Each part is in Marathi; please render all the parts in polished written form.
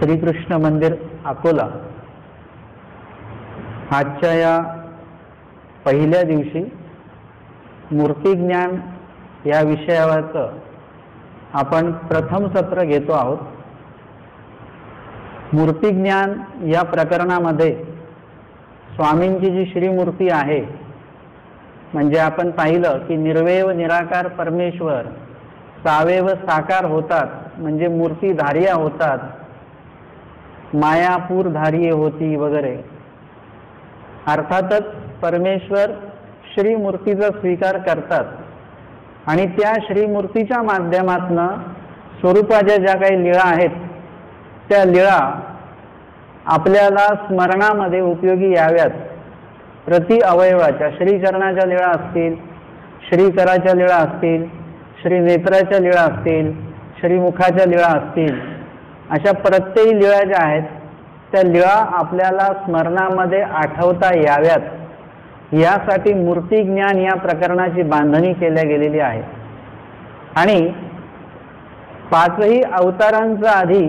श्रीकृष्ण मंदिर अकोला आजच्या या पहिल्या दिवशी मूर्तिज्ञान या विषयावरचं आपण प्रथम सत्र घेतो आहोत। मूर्तिज्ञान या प्रकरणामध्ये स्वामींची जी श्रीमूर्ती आहे, म्हणजे आपण पाहिलं की निर्वैव निराकार परमेश्वर सावेव साकार होतात, म्हणजे मूर्तिधार्या होतात, मायापूर धार्ये होती वगैरे। अर्थातच परमेश्वर श्रीमूर्तीचा स्वीकार करतात आणि त्या श्रीमूर्तीच्या माध्यमातून स्वरूपाच्या ज्या काही लीळा आहेत त्या लीळा आपल्याला स्मरणामध्ये उपयोगी याव्यात। प्रति अवयवाच्या श्रीचरणाच्या लीळा असतील, श्रीकराच्या लीळा असतील, श्रीनेत्राच्या लीळा असतील, श्रीमुखाच्या लीळा असतील, अशा प्रत्येक लीळा ज्या आहेत त्या लीळा आपल्याला स्मरणामध्ये आठवता याव्यात, यासाठी मूर्तिज्ञान या प्रकरणाची बांधणी केल्या गेलेली आहे। आणि पाचही अवतारांचा आधी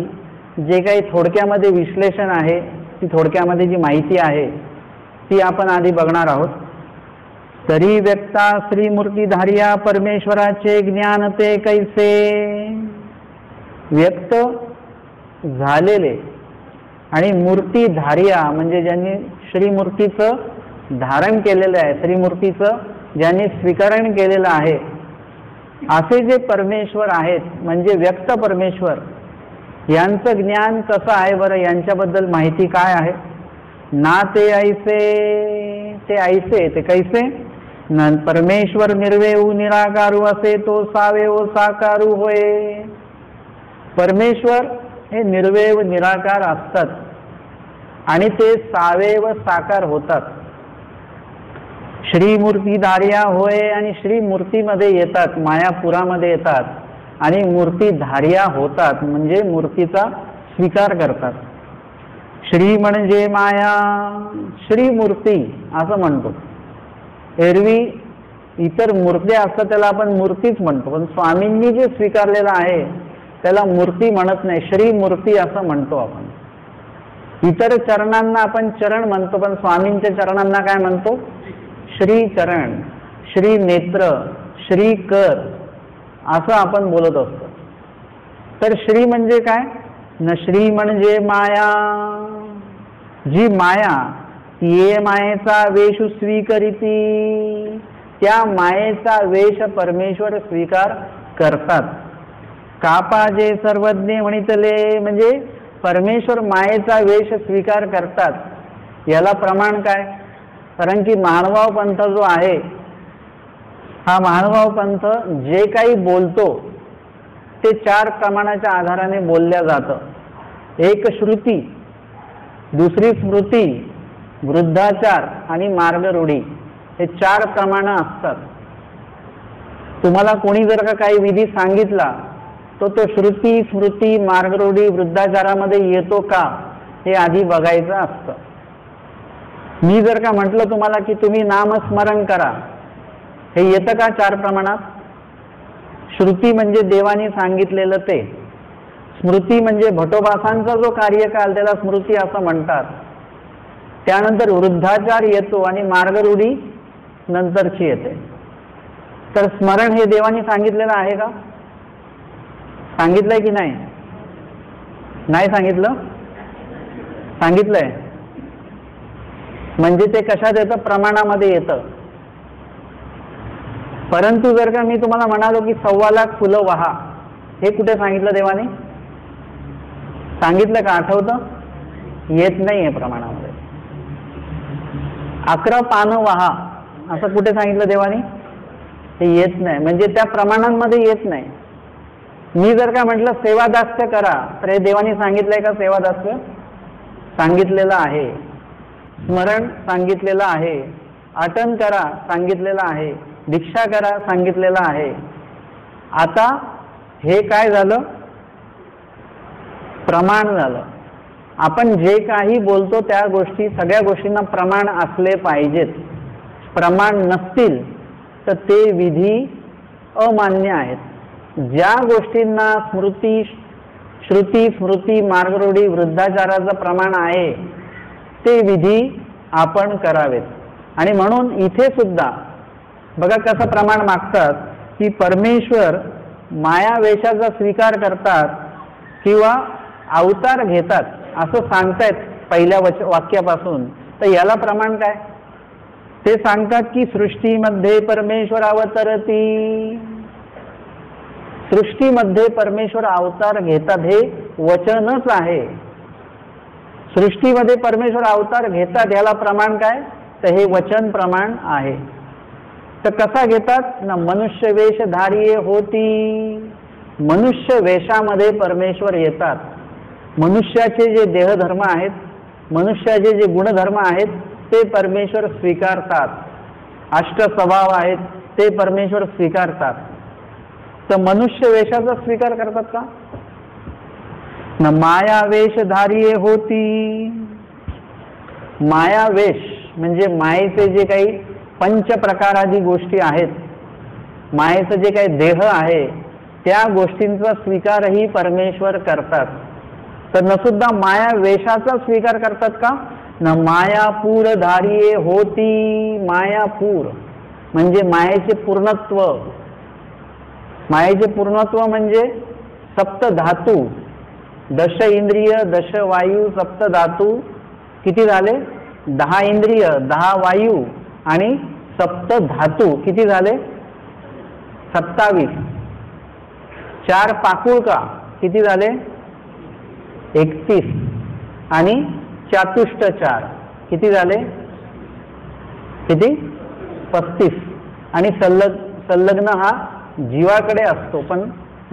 जे काही थोडक्यामध्ये विश्लेषण आहे, ती थोडक्यामध्ये जी माहिती आहे ती आपण आधी बघणार आहोत। तरी व्यक्ता श्रीमूर्तिधार्या परमेश्वराचे ज्ञान ते कैसे। व्यक्त झालेले आणि मूर्तिधार्या म्हणजे ज्यांनी श्रीमूर्तीचं धारण केलेलं आहे, श्रीमूर्तीचं ज्यांनी स्वीकरण केलेलं आहे, असे जे परमेश्वर आहेत म्हणजे व्यक्त परमेश्वर, यांचं ज्ञान कसं आहे बरं, यांच्याबद्दल माहिती काय आहे। ना ते ऐसे, ते ऐसे ते कैसे। न परमेश्वर निर्वैव निराकारू असे तो सावेव साकारू होय। परमेश्वर हे निर्वैव निराकार असतात आणि ते सावेव साकार होतात। श्रीमूर्तिधार्या होय आणि श्रीमूर्तीमध्ये येतात, मायापुरामध्ये येतात आणि मूर्तिधार्या होतात, म्हणजे मूर्तीचा स्वीकार करतात। श्री म्हणजे माया, श्रीमूर्ती असं म्हणतो। एरवी इतर मूर्त्या असतात त्याला आपण मूर्तीच म्हणतो, पण स्वामींनी जे स्वीकारलेलं आहे त्याला मूर्ती म्हणत नाही, श्रीमूर्ती असं म्हणतो आपण। इतर चरणांना आपण चरण म्हणतो, पण स्वामींच्या चरणांना काय म्हणतो, श्रीचरण, श्रीनेत्र, श्रीकर असं आपण बोलत असतो। तर श्री म्हणजे काय, न श्री म्हणजे माया, जी माया ये मायेचा वेश स्वीकरिती, त्या मायेचा वेश परमेश्वर स्वीकार करतात। कापाजे सर्वज्ञ म्हणितले, म्हणजे परमेश्वर मायेचा वेश स्वीकार करतात। याला प्रमाण काय, कारण की महानुभाव पंथ जो आहे, हा महानुभाव पंथ जे काही बोलतो ते चार प्रमाणाच्या आधाराने बोलल्या जातं। एक श्रुती, दुसरी स्मृती, वृद्धाचार आणि मार्गरूढी, हे चार प्रमाण असतात। तुम्हाला कोणी जर का काही विधी सांगितला तो श्रुती, स्मृती, मार्गरूढी, वृद्धाचारामध्ये येतो का हे आधी बघायचं असतं। मी जर का म्हटलं तुम्हाला की तुम्ही नामस्मरण करा, हे येतं का चार प्रमाणात। श्रुती म्हणजे देवाने सांगितलेलं ते, स्मृती म्हणजे भटोबासांचा जो कार्यकाल त्याला स्मृती असं म्हणतात, त्यानंतर वृद्धाचार येतो आणि मार्गरूढी नंतरची येते। तर स्मरण हे देवाने सांगितलेलं आहे का, सांगितलंय की नाही, नाही सांगितलं, सांगितलंय, म्हणजे ते कशात येतं, प्रमाणामध्ये येतं। परंतु जर का मी तुम्हाला म्हणालो की 1.25 लाख फुलं वाहा, हे कुठे सांगितलं देवाने, सांगितलं का, आठवतं, येत नाहीये प्रमाणामध्ये। 11 पानं वाहा असं कुठे सांगितलं देवाने, ते येत नाही, म्हणजे त्या प्रमाणांमध्ये येत नाही। मी जर का म्हटलं सेवादास्य करा, तर हे देवाने सांगितलंय का, सेवादास्य सांगितलेलं आहे, स्मरण सांगितलेलं आहे, आटन करा सांगितलेलं आहे, दीक्षा करा सांगितलेलं आहे। आता हे काय झालं, प्रमाण झालं। आपण जे काही बोलतो त्या गोष्टी, सगळ्या गोष्टींना प्रमाण असले पाहिजेत। प्रमाण नसतील तर ते विधी अमान्य आहेत। ज्या गोष्टींना स्मृती, श्रुती स्मृती मार्गरूढी वृद्धाचाराचं प्रमाण आहे ते विधी आपण करावेत. आणि म्हणून इथे सुद्धा बघा कसं प्रमाण मागतात की परमेश्वर मायावेशाचा स्वीकार करतात किंवा अवतार घेतात असं सांगतायत पहिल्या वाक्यापासून. तर याला प्रमाण काय? ते सांगतात की सृष्टीमध्ये परमेश्वर अवतरती, सृष्टीमध्ये परमेश्वर अवतार घेतात हे वचनच आहे. सृष्टीमध्ये परमेश्वर अवतार घेतात याला प्रमाण काय? तर हे वचन प्रमाण आहे. तर कसा घेतात ना? मनुष्य वेशधारी होती, मनुष्य वेशामध्ये परमेश्वर येतात. मनुष्याचे जे देहधर्म आहेत, मनुष्याचे जे गुणधर्म आहेत ते परमेश्वर स्वीकारतात. अष्टस्वभाव आहेत ते परमेश्वर स्वीकारतात. तर मनुष्य वेशाचा स्वीकार करतात का? न माया वेशधारी होती. मायावेश म्हणजे मायेचे जे काही पंचप्रकारादी गोष्टी आहेत, मायेचं जे काही देह आहे त्या गोष्टींचा स्वीकारही परमेश्वर करतात. तर न सुद्धा माया वेशाचा स्वीकार करतात का? न मायापूर धारिये होती. मायापूर म्हणजे मायेचे पूर्णत्व. मायेचे पूर्णत्व म्हणजे सप्त धातू, दश इंद्रिय, दश वायू, सप्त धातू किती झाले? 10 इंद्रिय, 10 वायू आणि सप्त धातू किती झाले? 27. 4 पाकुळका किती झाले? 31 आणि चातुष्ट 4 किती झाले? किती? 35. आणि संलग्न हा जीवाकडे असतो, पण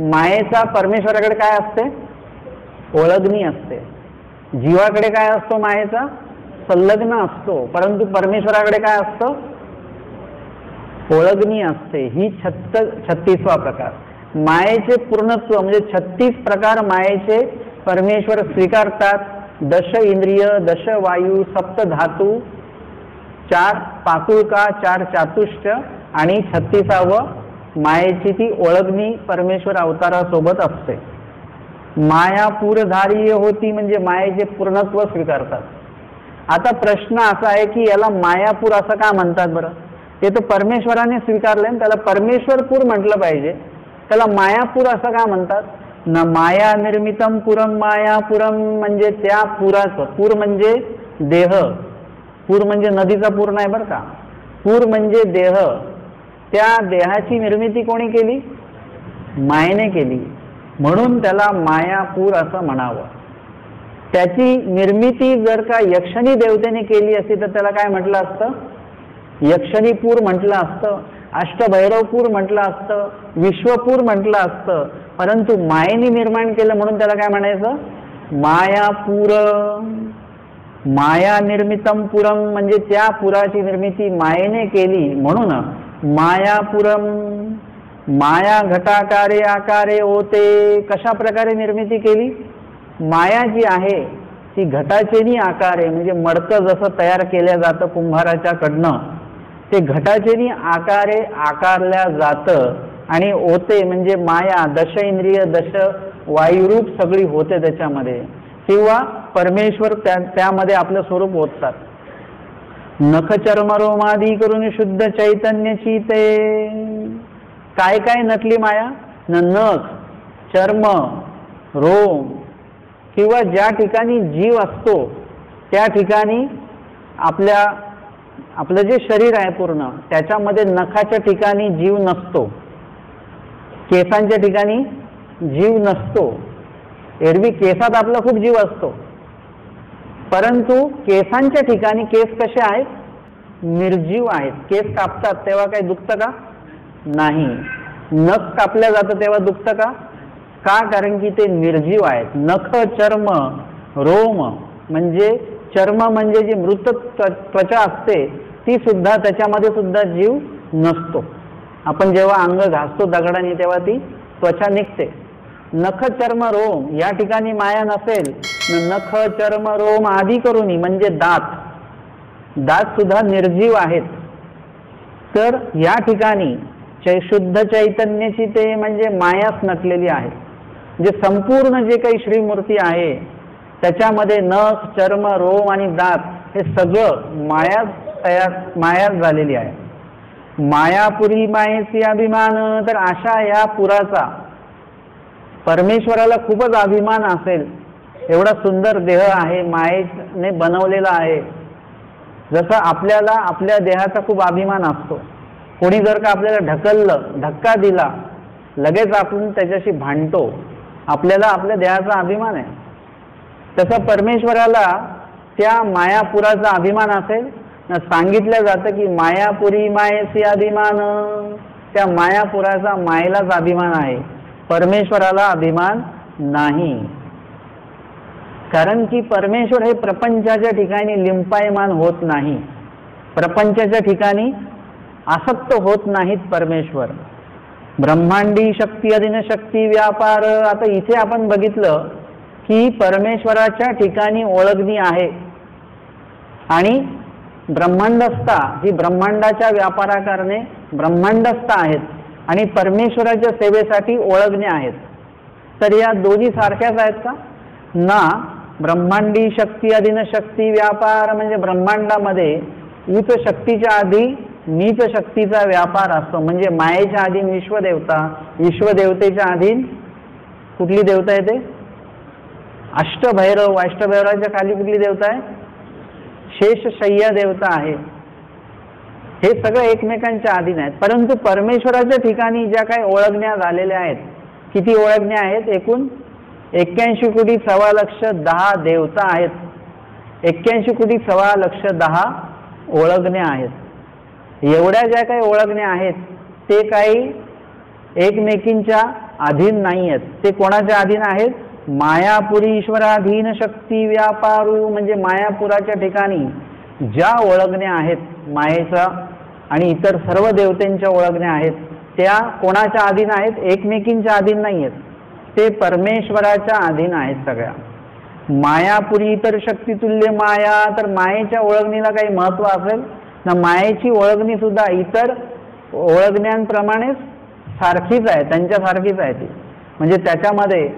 मायेचा परमेश्वराकडे काय असते? ओळगणी असते. जीवाकडे काय असतो? मायेचा संलग्न असतो, परंतु परमेश्वराकडे काय असतं? ओळगणी असते. ही 36वा प्रकार. मायेचे पूर्णत्व म्हणजे 36 प्रकार मायेचे परमेश्वर स्वीकारतात. दश इंद्रिय, दश वायू, सप्त धातू, 4 पाकुळका, 4 चातुष्ट आणि 36वा मायेची ती ओळगणी परमेश्वर अवतारासोबत असते. मायापूरधारी होती म्हणजे मायेचे पूर्णत्व स्वीकारतात. आता प्रश्न असा आहे की याला मायापूर असं का म्हणतात बरं? ते तर परमेश्वराने स्वीकारले, त्याला परमेश्वरपूर म्हटलं पाहिजे, त्याला मायापूर असं का म्हणतात? न माया निर्मितम पुरम मायापुरम म्हणजे त्या पुराचं. पूर म्हणजे देह, पूर म्हणजे नदीचा पूर नाही बरं का. पूर म्हणजे देह. त्या देहाची निर्मिती कोणी केली? मायेने केली, म्हणून त्याला मायापूर असं म्हणावं. त्याची निर्मिती जर का यक्षणी देवतेने केली असती तर त्याला काय म्हटलं असतं? यक्षणीपूर म्हटलं असतं, अष्टभैरवपूर म्हटलं असतं, विश्वपूर म्हटलं असतं. परंतु मायेने निर्माण केलं म्हणून त्याला काय म्हणायचं? मायापूर. माया निर्मितम पुरम म्हणजे त्या पुराची निर्मिती मायेने केली म्हणून मायापुरम. माया घटाकारे आकारे होते. कशा प्रकारे निर्मिती केली? माया जी आहे ती घटाचेनी आकारे म्हणजे मडकं जसं तयार केल्या जातं कुंभाराच्या कडनं, ते घटाचेनी आकारे आकारल्या जातं. आणि होते म्हणजे माया, दश इंद्रिय, दश वायुरूप सगळी होते त्याच्यामध्ये, किंवा परमेश्वर त्यामध्ये आपलं स्वरूप ओततात. नख चर्म रोमादी करून शुद्ध चैतन्याची ते. काय काय नटली माया? नख, चर्म, रोम किंवा ज्या ठिकाणी जीव असतो त्या ठिकाणी आपलं जे शरीर आहे पूर्ण त्याच्यामध्ये नखाच्या ठिकाणी जीव नसतो, केसांच्या ठिकाणी जीव नसतो. एरवी केसात आपला खूप जीव असतो, परंतु केसांच्या ठिकाणी केस कसे आहेत? निर्जीव आहेत. केस कापतात तेव्हा काही दुखतं का? नाही. नख कापल्या जातं तेव्हा दुखतं का? का? कारण की ते निर्जीव आहेत. नख, चर्म, रोम म्हणजे चर्म म्हणजे जी मृत त्वचा असते ती सुद्धा, त्याच्यामध्ये सुद्धा जीव नसतो. आपण जेव्हा अंग घासतो दगडाने तेव्हा ती त्वचा निघते. नख, चर्म, रोम या ठिकाणी माया नसेल. नख, चर्म, रोम आदी करूनी म्हणजे दात, दात सुद्धा निर्जीव आहेत. तर या ठिकाणी शुद्ध चैतन्याची ते म्हणजे मायाच नटलेली आहे. म्हणजे संपूर्ण जे काही श्रीमूर्ती आहे त्याच्यामध्ये नख, चर्म, रोम आणि दात हे सगळं मायाच झालेली आहे. मायापुरी मायेचे अभिमान. तर अशा या पुराचा परमेश्वराला खूपच अभिमान असेल. एवढा सुंदर देह आहे, मायेने बनवलेला आहे. जसं आपल्याला आपल्या देहाचा खूप अभिमान असतो. कोणी जर का आपल्याला ढकललं, धक्का दिला, लगेच आपण त्याच्याशी भांडतो. आपल्याला आपल्या देहाचा अभिमान आहे. तसं परमेश्वराला त्या मायापुराचा अभिमान असेल ना. सांगितलं जातं की मायापुरी मायेचे अभिमान. त्या मायापुराचा मायेलाच अभिमान आहे, परमेश्वराला अभिमान नाही. कारण की परमेश्वर हे प्रपंचाच्या ठिकाणी लिंपायमान होत नाही, प्रपंचाच्या ठिकाणी आसक्त होत नाहीत परमेश्वर. ब्रह्मांडी शक्ती अधीन शक्ती व्यापार. आता इथे आपण बघितलं की परमेश्वराच्या ठिकाणी ओळखणी आहे आणि ब्रह्मांडस्था ही ब्रह्मांडाच्या व्यापाराकारणे ब्रह्मांडस्था आहेत आणि परमेश्वराच्या सेवेसाठी ओळखणे आहेत. तर या दोन्ही सारख्याच आहेत का ना. ब्रह्मांडी शक्ती अधीन शक्ती व्यापार म्हणजे ब्रह्मांडामध्ये उच्च शक्तीच्या आधी नीच शक्तीचा व्यापार असतो. म्हणजे मायेच्या अधीन विश्वदेवता, विश्वदेवतेच्या अधीन कुठली देवता येते? अष्टभैरव. अष्टभैरवाच्या खाली कुठली देवता आहे? शेषशय्या देवता आहे. हे सगळं एकमेकांच्या अधीन आहेत. परंतु परमेश्वराच्या ठिकाणी ज्या काही ओळखण्या झालेल्या आहेत, किती ओळखण्या आहेत? एकूण 81,10,10 देवता आहेत. 81,10,10 ओळखण्या आहेत. एवढ्या ज्या काही ओळखण्या आहेत ते काही एकमेकींच्या अधीन नाही आहेत. ते कोणाच्या अधीन आहेत? मायापुरी ईश्वराधीन शक्ती व्यापारू. म्हणजे मायापुराच्या ठिकाणी ज्या ओळखण्या आहेत मायेचा आणि इतर सर्व देवतेंच्या ओळखण्या आहेत त्या कोणाच्या अधीन आहेत? एकमेकींच्या अधीन नाही आहेत, ते परमेश्वराच्या अधीन आहेत सगळ्या. मायापुरी इतर शक्ती तुल्य माया. तर मायेच्या ओळखणीला काही महत्व असेल ना. मायेची ओळखणी सुद्धा इतर ओळखण्यांप्रमाणेच सारखीच आहे, त्यांच्यासारखीच आहे ती. म्हणजे त्याच्यामध्ये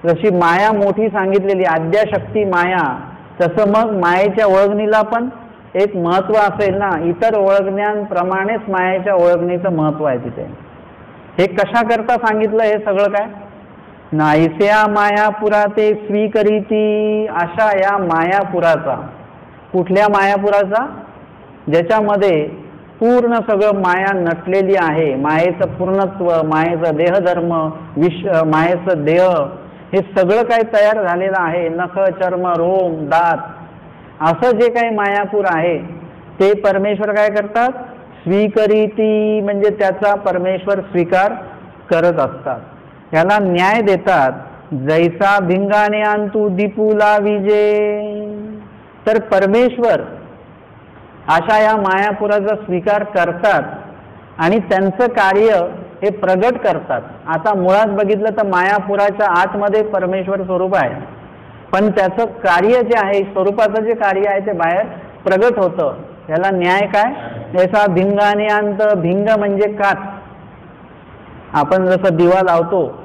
जशी माया मोठी सांगितलेली आद्याशक्ती माया, तसं मग मायेच्या ओळखणीला पण एक महत्व असेल ना. इतर ओळखण्यांप्रमाणेच मायेच्या ओळखणीचं महत्व आहे तिथे. हे कशा करता सांगितलं हे सगळं काय? नाहीस्या मायापुरा ते स्वीकरीती. अशा या मायापुराचा. कुठल्या मायापुराचा? ज्याच्यामध्ये पूर्ण सगळं माया नटलेली आहे. मायेचं पूर्णत्व, मायेचा देहधर्म, मायेचं देह हे सगळं काही तयार झालेलं आहे. नख, चर्म, रोम, दात असं जे काही मायापूर आहे ते परमेश्वर काय करतात? स्वीकरीती. म्हणजे त्याचा परमेश्वर स्वीकार करत असतात. याला न्याय देतात. जैसा भिंगाने अंतू दीपूला विजे. तर परमेश्वर अशा या मायापुराचा स्वीकार करतात आणि त्यांचं कार्य हे प्रगट करतात. आता मुळात बघितलं तर मायापुराच्या आतमध्ये परमेश्वर स्वरूप आहे, पण त्याचं कार्य जे आहे, स्वरूपाचं जे कार्य आहे ते बाहेर प्रगट होतं. याला न्याय काय? जैसा भिंगाने अंत. भिंग म्हणजे काच. आपण जसं दिवा लावतो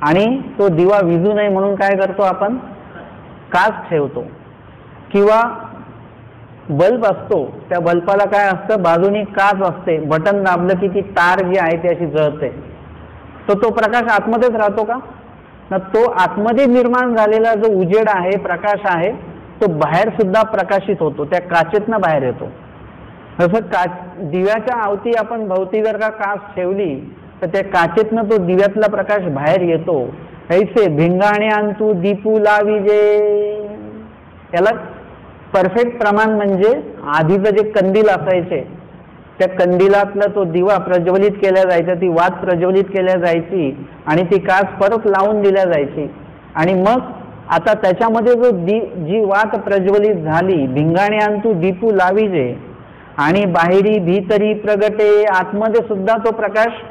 आणि तो दिवा विझू नये म्हणून काय करतो आपण? काच ठेवतो. किंवा बल्ब असतो, त्या बल्बाला काय असतं? बाजूनी काच असते. बटन दाबलं की ती तार जी आहे ती अशी जळते. तर तो प्रकाश आतमध्येच राहतो का? ना. तो आतमध्ये निर्माण झालेला जो उजेड आहे, प्रकाश आहे, तो बाहेर सुद्धा प्रकाशित होतो, त्या काचेतनं बाहेर येतो. जसं दिव्याच्या अवती आपण भोवती जर का काच ठेवली तर त्या काचेतनं तो दिव्यातला प्रकाश बाहेर येतो. ऐसे भिंगाणे अंतू दीपू लाविजे. याला परफेक्ट प्रमाण म्हणजे आधीचं जे कंदील असायचे त्या कंदिलातला तो दिवा प्रज्वलित केला जायचा, ती वात प्रज्वलित केल्या जायची आणि ती काच परत लावून दिल्या जायची. आणि मग आता त्याच्यामध्ये जो जी वात प्रज्वलित झाली, भिंगाणे अंतू दीपू लाविजे, आणि बाहेरी भीतरी प्रगटे. आतमध्ये सुद्धा तो प्रकाश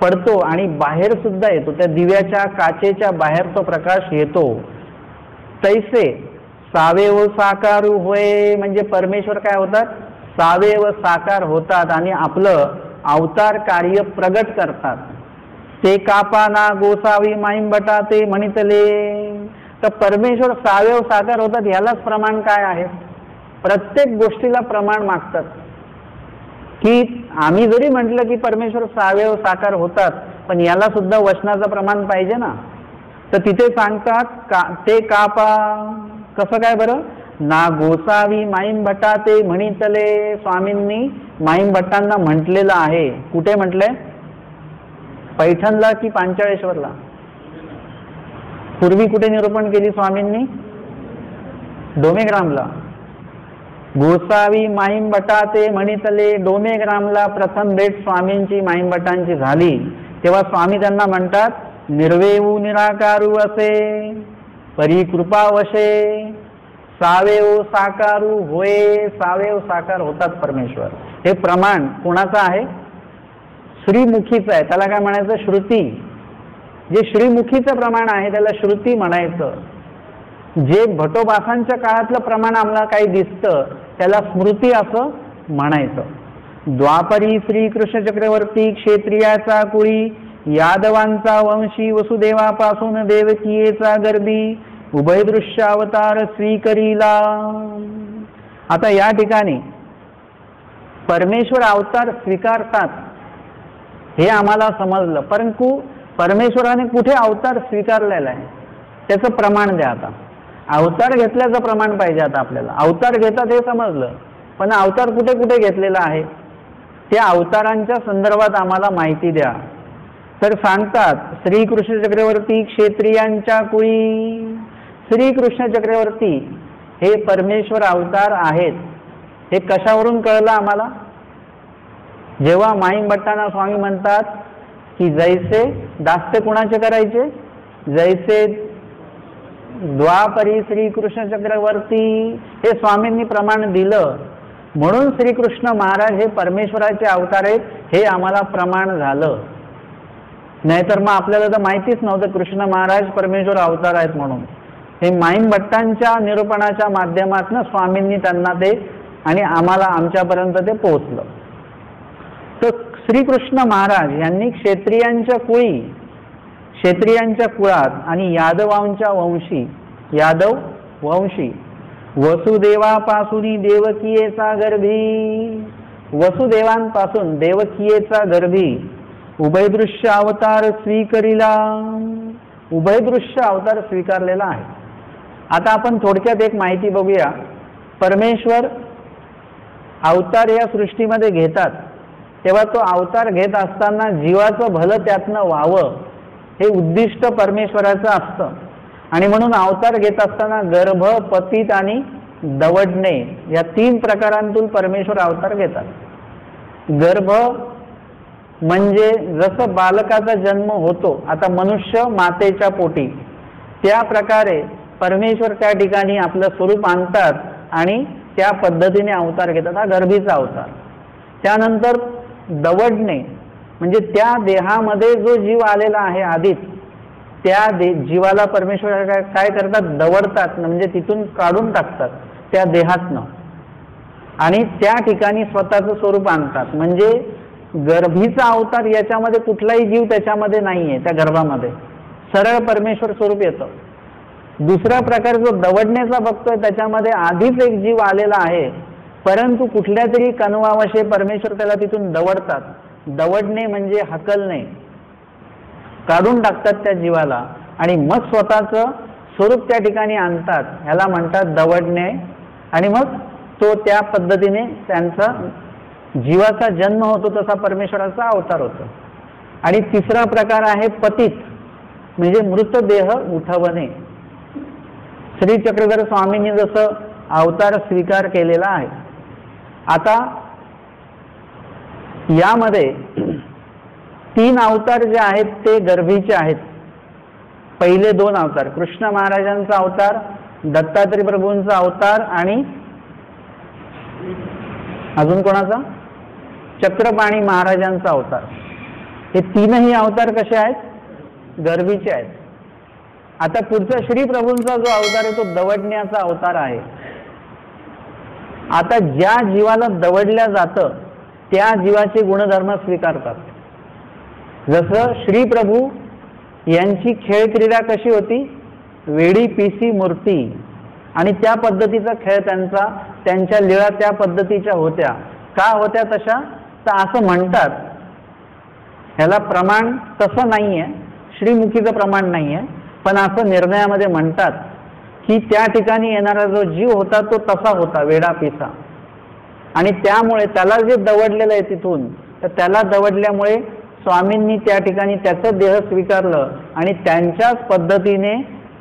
पडतो आणि बाहेर सुद्धा येतो. त्या दिव्याच्या काचेच्या बाहेर तो प्रकाश येतो. तैसे सावेव साकारू होय. म्हणजे परमेश्वर काय होतात? सावेव साकार होतात आणि आपलं अवतार कार्य प्रगट करतात. ते कापाना गोसावी माईंबटा ते म्हणितले. तर परमेश्वर सावयव साकार होतात यालाच प्रमाण काय आहे? प्रत्येक गोष्टीला प्रमाण मागतात. की आम्ही जरी म्हटलं की परमेश्वर सावयव साकार होतात, पण याला सुद्धा वचनाचं प्रमाण पाहिजे ना. तर तिथे सांगतात ते कापा, कसं काय बरं? ना गोसावी माईंबटा ते म्हणितले. स्वामींनी माईंबटांना म्हटलेलं आहे. कुठे म्हटलंय? पैठणला की पांचाळेश्वरला? पूर्वी कुठे निरूपण केली स्वामींनी? डोमेग्रामला. गोसावी माईंबटा ते म्हणितले. डोमेग्रामला प्रथम भेट स्वामींची माईंबटांची झाली तेव्हा स्वामी त्यांना म्हणतात, निर्वेऊ निराकारू असे परी कृपावशे सावेव साकारू होय. सावेव साकार होतात परमेश्वर. हे प्रमाण कोणाचं आहे? श्रीमुखीचं आहे. त्याला काय म्हणायचं? श्रुती. जे श्रीमुखीचं प्रमाण आहे त्याला श्रुती म्हणायचं. जे भटोबासांच्या काळातलं प्रमाण आम्हाला काही दिसतं त्याला स्मृती असं म्हणायचं. द्वापरी श्रीकृष्ण चक्रवर्ती क्षेत्रियाचा कुळी यादवांचा वंशी वसुदेवापासून देवकीयेचा गर्भी उभयदृश्य अवतार स्वीकरीला. आता या ठिकाणी परमेश्वर अवतार स्वीकारतात हे आम्हाला समजलं, परंतु परमेश्वराने कुठे अवतार स्वीकारलेला आहे त्याचं प्रमाण द्या. आता अवतार घेतल्याचं प्रमाण पाहिजे. आता आपल्याला अवतार घेतात हे समजलं, पण अवतार कुठे कुठे घेतलेला आहे त्या अवतारांच्या संदर्भात आम्हाला माहिती द्या. तर सांगतात श्रीकृष्ण चक्रवर्ती क्षेत्रियांच्या कुळी. श्रीकृष्ण चक्रवर्ती हे परमेश्वर अवतार आहेत. हे कशावरून कळलं आम्हाला? जेव्हा माईंबट्टांना स्वामी म्हणतात की जैसे दास्य कुणाचे करायचे? जैसे द्वापरी श्रीकृष्ण चक्रवर्ती. हे स्वामींनी प्रमाण दिलं म्हणून श्रीकृष्ण महाराज हे परमेश्वराचे अवतार आहेत हे आम्हाला प्रमाण झालं. नाहीतर मग आपल्याला तर माहितीच नव्हतं कृष्ण महाराज परमेश्वर अवतार आहेत म्हणून. हे माईंबट्टांच्या निरूपणाच्या माध्यमातून स्वामींनी त्यांना ते आणि आम्हाला आमच्यापर्यंत ते पोहोचलं. तर श्रीकृष्ण महाराज यांनी क्षेत्रियांच्या कुळी, क्षेत्रियांच्या कुळात आणि यादवांच्या वंशी, यादव वंशी वसुदेवापासून देवकीयेचा गर्भी, वसुदेवांपासून देवकीयेचा गर्भी उभयदृश्य अवतार स्वीकरिला. उभयदृश्य अवतार स्वीकारलेला आहे. आता आपण थोडक्यात एक माहिती बघूया. परमेश्वर अवतार या सृष्टीमध्ये घेतात तेव्हा तो अवतार घेत असताना जीवाचं भलं त्यातनं व्हावं हे उद्दिष्ट परमेश्वराचं असतं. आणि म्हणून अवतार घेत असताना गर्भ, पतित आणि दवडणे या 3 प्रकारांतून परमेश्वर अवतार घेतात. गर्भ म्हणजे जसं बालकाचा जन्म होतो आता मनुष्य मातेच्या पोटी, त्या प्रकारे परमेश्वर त्या ठिकाणी आपलं स्वरूप आणतात आणि त्या पद्धतीने अवतार घेतात. हा गर्भीचा अवतार. त्यानंतर दवडणे म्हणजे त्या देहामध्ये जो जीव आलेला आहे आधीच त्या जीवाला परमेश्वर काय करतात? दवडतात, म्हणजे तिथून काढून टाकतात त्या देहातनं आणि त्या ठिकाणी स्वतःचं स्वरूप आणतात. म्हणजे गर्भीचा अवतार याच्यामध्ये कुठलाही जीव त्याच्यामध्ये नाहीये. त्या गर्भामध्ये सरळ परमेश्वर स्वरूप येतं. दुसरा प्रकार जो दवडण्याचा बघतोय त्याच्यामध्ये आधीच एक जीव आलेला आहे, परंतु कुठल्या तरी कणवावशे परमेश्वर त्याला तिथून दवडतात. दवडणे म्हणजे हकलणे, काढून टाकतात त्या जीवाला आणि मग स्वतःचं स्वरूप त्या ठिकाणी आणतात. ह्याला म्हणतात दवडणे. आणि मग तो त्या पद्धतीने त्यांचा जीवाचा जन्म होतो, तसा परमेश्वराचा अवतार होतो. आणि तिसरा प्रकार आहे पतित म्हणजे मृतदेह उठवणे. श्री चक्रधर स्वामींनी जसं अवतार स्वीकार केलेला आहे. आता यामध्ये 3 अवतार जे आहेत ते गर्भीचे आहेत. पहिले 2 अवतार कृष्ण महाराजांचा अवतार, दत्तात्रय प्रभूंचा अवतार आणि अजून कोणाचा? चक्रपाणी महाराजांचा अवतार. हे 3ही अवतार कसे आहेत? गर्भीचे आहेत. आता पुढचा श्री प्रभूंचा जो अवतार आहे तो दवडण्याचा अवतार आहे. आता ज्या जीवाला दवडल्या जातं त्या जीवाचे गुणधर्म स्वीकारतात. जसं श्री प्रभू यांची खेळ क्रीडा कशी होती, वेडी पिसी मूर्ती, आणि त्या पद्धतीचा खेळ त्यांच्या लीळा त्या पद्धतीच्या होत्या. का होत्या तशा, तर असं म्हणतात, ह्याला प्रमाण तसं नाही आहे, श्रीमुखीचं प्रमाण नाही आहे, पण असं निर्णयामध्ये म्हणतात की त्या ठिकाणी येणारा जो जीव होता तो तसा होता, वेडा पिसा, आणि त्यामुळे त्याला जे दवडलेलं आहे तिथून, तर त्याला दवडल्यामुळे स्वामींनी त्या ठिकाणी त्याचं देह स्वीकारलं आणि त्यांच्याच पद्धतीने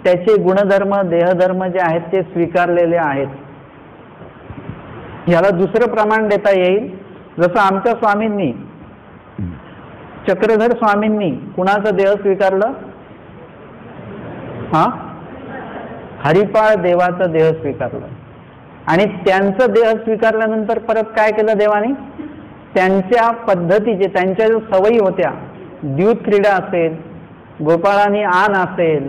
त्याचे गुणधर्म देहधर्म जे आहेत ते स्वीकारलेले आहेत. याला दुसरं प्रमाण देता येईल, जसं आमच्या स्वामींनी, चक्रधर स्वामींनी कुणाचं देह स्वीकारलं, हरिपाळ देवाचं देह स्वीकारलं, आणि त्यांचं देह स्वीकारल्यानंतर परत काय केलं देवाने, त्यांच्या पद्धतीचे, त्यांच्या ज्या सवयी होत्या, द्यूत क्रीडा असेल, गोपाळानी आन असेल,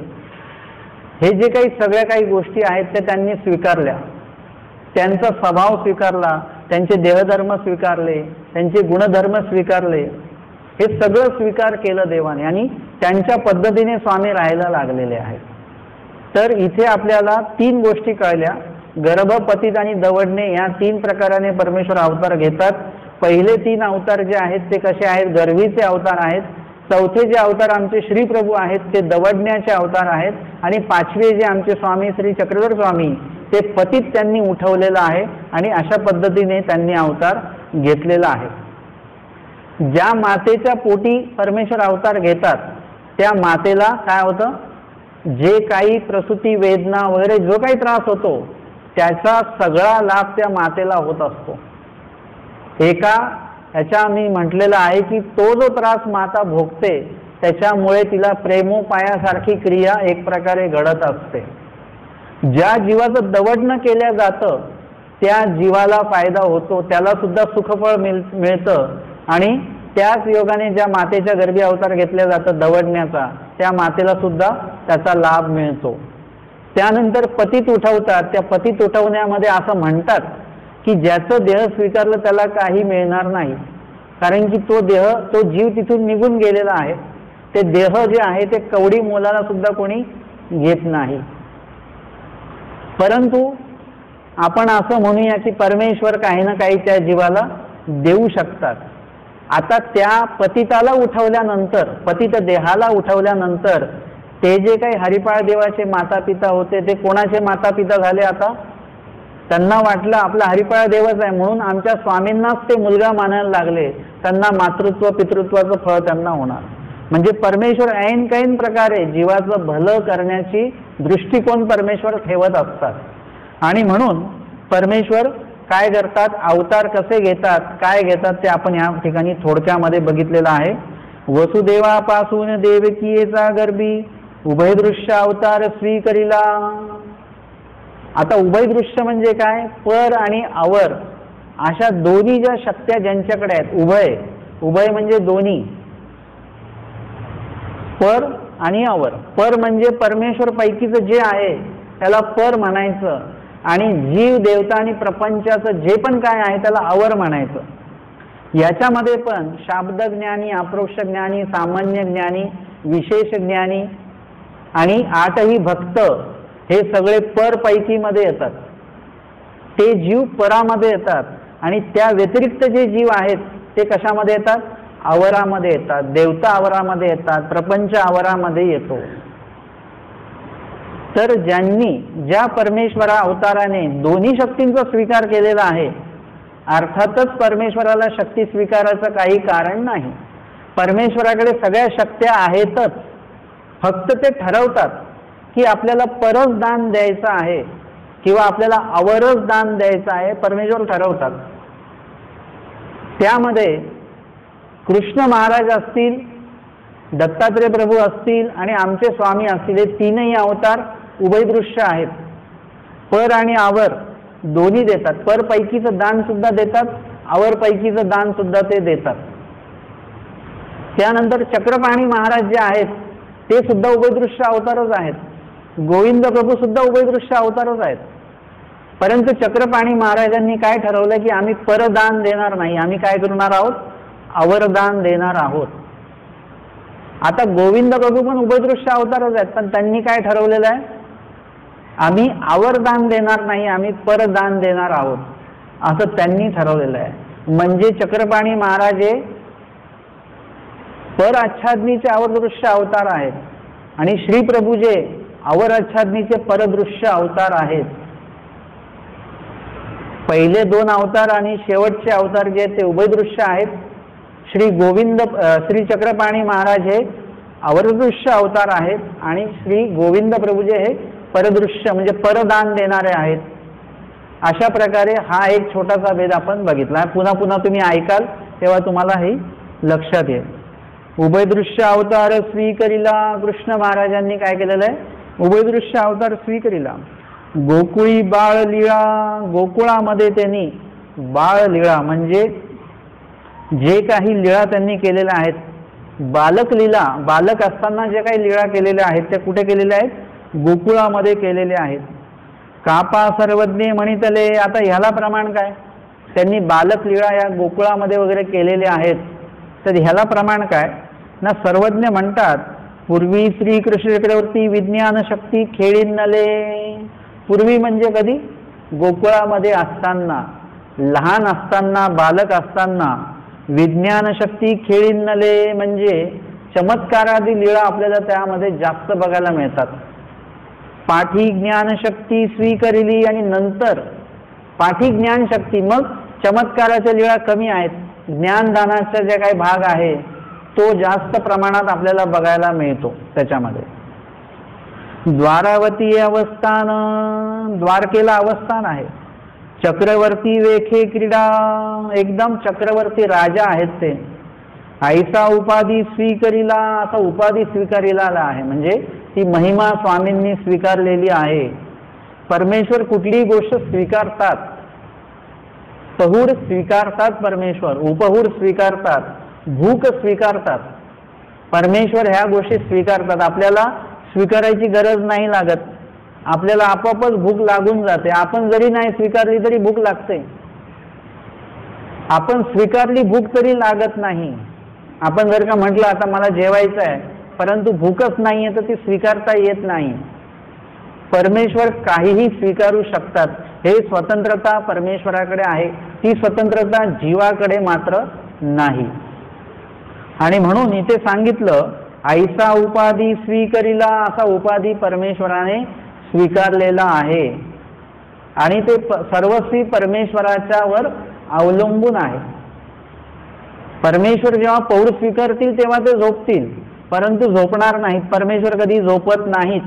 हे जे काही सगळ्या काही गोष्टी आहेत त्या त्यांनी स्वीकारल्या, त्यांचा स्वभाव स्वीकारला, त्यांचे देहधर्म स्वीकारले, त्यांचे गुणधर्म स्वीकारले, हे सगळं स्वीकार केलं देवाने, आणि त्यांच्या पद्धतीने स्वामी राहायला लागलेले आहेत. तर इथे आपल्याला 3 गोष्टी कळल्या. गर्भ, पतित आणि दवडणे या 3 प्रकाराने परमेश्वर अवतार घेतात. पहिले 3 अवतार जे आहेत ते कसे आहेत, गर्वीचे अवतार आहेत. चौथे जे अवतार आमचे श्री प्रभू आहेत ते दवडण्याचे अवतार आहेत, आणि 5वे जे आमचे स्वामी श्री चक्रधर स्वामी ते पतित त्यांनी उठवलेलं आहे, आणि अशा पद्धतीने त्यांनी अवतार घेतलेला आहे. ज्या मातेच्या पोटी परमेश्वर अवतार घेतात त्या मातेला काय होतं, जे काही प्रसूती वेदना वगैरे जो काही त्रास होतो त्याचा सगळा लाभ त्या मातेला होत असतो. ह्याच्या मी म्हटलेलं आहे की तो जो त्रास माता भोगते त्याच्यामुळे तिला प्रेमोपायासारखी क्रिया एक प्रकारे घडत असते. ज्या जीवाचं दवडणं केलं जातं त्या जीवाला फायदा होतो, त्याला सुद्धा सुखफळ मिळतं, आणि त्याच योगाने ज्या मातेच्या गर्भी अवतार घेतल्या जातं दवडण्याचा, त्या मातेला सुद्धा त्याचा लाभ मिळतो. त्यानंतर पतित उठवतात. त्या पतित उठवण्यामध्ये असं म्हणतात की ज्याचं देह स्वीकारलं त्याला काही मिळणार नाही, कारण की तो जीव तिथून निघून गेलेला आहे. ते देह जे आहे ते कवडी मोलाला सुद्धा कोणी घेत नाही. परंतु आपण असं म्हणूया की परमेश्वर काही ना काही त्या जीवाला देऊ शकतात. आता त्या पतिताला उठवल्यानंतर, पतित देहाला उठवल्यानंतर ते जे काही हरिपाळ देवाचे माता पिता होते ते कोणाचे माता पिता झाले. आता त्यांना वाटलं आपला हरिपाळ देवच आहे म्हणून आमच्या स्वामींनाच ते मुलगा मानायला लागले, त्यांना मातृत्व पितृत्वाचं फळ त्यांना होणार. म्हणजे परमेश्वर ऐन कैन प्रकारे जीवाचं भलं करण्याची दृष्टिकोन परमेश्वर ठेवत असतात. आणि म्हणून परमेश्वर काय करतात, अवतार कसे घेतात, काय घेतात ते आपण या ठिकाणी थोडक्यामध्ये बघितलेलं आहे. वसुदेवापासून देवकीचा गर्भी उभयदृश्य अवतार स्वीकरिला. आता उभयदृश्य म्हणजे काय, पर आणि अवर अशा दोन्ही ज्या शक्त्या ज्यांच्याकडे आहेत, उभय म्हणजे दोन्ही, पर आणि अवर. पर म्हणजे परमेश्वर पैकीचं जे आहे त्याला पर म्हणायचं, आणि जीव देवता आणि प्रपंचाचं जे पण काय आहे त्याला अवर म्हणायचं. याच्यामध्ये पण शाब्द ज्ञानी, अप्रोक्ष ज्ञानी, सामान्य ज्ञानी, विशेष ज्ञानी आणि 8ही भक्त हे सगळे पर पैकीमध्ये येतात. ते जीव परामध्ये येतात, आणि त्या व्यतिरिक्त जे जीव आहेत ते कशामध्ये येतात, आवरामध्ये येतात. देवता आवरामध्ये येतात, प्रपंच आवरामध्ये येतो. तर ज्या परमेश्वरा अवताराने दोन्ही शक्तींचा स्वीकार केलेला आहे, अर्थातच परमेश्वराला शक्ती स्वीकारायचं काही कारण नाही. परमेश्वराकडे सगळ्या शक्त्या आहेतच, फक्त ते ठरवतात की आपल्याला परस दान द्यायचं आहे किंवा आपल्याला अवरस दान द्यायचं आहे. परमेश्वर ठरवतात. त्यामध्ये कृष्ण महाराज असतील, दत्तात्रय प्रभू असतील आणि आमचे स्वामी असतील, हे 3ही अवतार उभयदृश्य आहेत. पर आणि आवर दोन्ही देतात. पर पैकीचं दान सुद्धा देतात, आवर पैकीचं दान सुद्धा ते देतात. त्यानंतर चक्रपाणी महाराज जे आहेत ते सुद्धा उभयदृश्य अवतारच आहेत. गोविंद प्रभू सुद्धा उभयदृश्य अवतारच आहेत. परंतु चक्रपाणी महाराजांनी काय ठरवलं की आम्ही परदान देणार नाही, आम्ही काय करणार आहोत, अवरदान देणार आहोत. आता गोविंद प्रभू पण उभयदृश्य अवतारच आहेत, पण त्यांनी काय ठरवलेलं आहे, आम्ही आवर्दान देणार नाही, आम्ही परदान देणार आहोत असं त्यांनी ठरवलेलं आहे. म्हणजे चक्रपाणी महाराज हे पर आच्छादनीचे अवरदृश्य अवतार आहेत आणि श्री प्रभू जे अवर आच्छादनीचे परदृश्य अवतार आहेत. पहिले 2 अवतार आणि शेवटचे अवतार जे आहेत ते उभयदृश्य आहेत. श्री चक्रपाणी महाराज हे अवरदृश्य अवतार आहेत आणि श्री गोविंद प्रभू जे हे परदृश्य म्हणजे परदान देणारे आहेत. अशा प्रकारे हा एक छोटासा भेद आपण बघितला. पुन्हा पुन्हा तुम्ही ऐकाल तेव्हा तुम्हाला हे लक्षात येईल. उभयदृश्य अवतार स्वीकरिला, कृष्ण महाराजांनी काय केलेलं आहे, उभयदृश्य अवतार स्वीकरिला. गोकुळी बाळ लीळा, गोकुळामध्ये त्यांनी बाळ लीळा म्हणजे जे काही लीळा त्यांनी केलेल्या आहेत, बालक लीला, बालक असताना जे काही लीळा केलेल्या आहेत त्या कुठे केलेल्या आहेत, गोकुळामध्ये केलेले आहेत. कापा सर्वज्ञ म्हणितले, आता ह्याला प्रमाण काय, त्यांनी बालक लीळा या गोकुळामध्ये वगैरे केलेले आहेत, तर ह्याला प्रमाण काय ना, सर्वज्ञ म्हणतात पूर्वी श्रीकृष्ण चक्रवर्ती विज्ञान शक्ती खेळीनले. पूर्वी म्हणजे कधी, गोकुळामध्ये असताना, लहान असताना, बालक असताना विज्ञान शक्ती खेळीनले म्हणजे चमत्कारादी लीळा आपल्याला त्यामध्ये जास्त बघायला मिळतात. पाठी ज्ञानशक्ती स्वीकरिली आणि नंतर पाठी ज्ञानशक्ती, मग चमत्काराच्या लीळा कमी आहेत. ज्ञानदानाचा जे काही भाग आहे तो जास्त प्रमाणात आपल्याला बघायला मिळतो त्याच्यामध्ये. द्वारावती अवस्थान, द्वारकेला अवस्थान आहे. चक्रवर्ती वेखे क्रीडा, एकदम चक्रवर्ती राजा आहेत ते. ऐसा उपाधी स्वीकरिला, असा उपाधी स्वीकारिला आहे म्हणजे ती महिमा स्वामींनी स्वीकारलेली आहे. परमेश्वर कुठलीही गोष्ट स्वीकारतात, पहुड स्वीकारतात, परमेश्वर उपहुड स्वीकारतात, भूक स्वीकारतात. परमेश्वर ह्या गोष्टी स्वीकारतात. आपल्याला स्वीकारायची गरज नाही लागत, आपल्याला आपोआपच भूक लागून जाते. आपण जरी नाही स्वीकारली तरी भूक लागते. आपण स्वीकारली भूक तरी लागत नाही. आपण जर का म्हटलं आता मला जेवायचं आहे परंतु भूकच नाहीये तर ती स्वीकारता येत नाही. परमेश्वर काहीही स्वीकारू शकतात, हे स्वतंत्रता परमेश्वराकडे आहे. ती स्वतंत्रता जीवाकडे मात्र नाही. आणि म्हणून इथे सांगितलं ऐसा उपाधी स्वीकरिला, असा उपाधी परमेश्वराने स्वीकारलेला आहे आणि ते सर्वस्वी परमेश्वराच्या वर अवलंबून आहे. परमेश्वर जेव्हा पौर स्वीकारतील तेव्हा ते झोपतील, परंतु झोपणार नाहीत. परमेश्वर कधी झोपत नाहीत.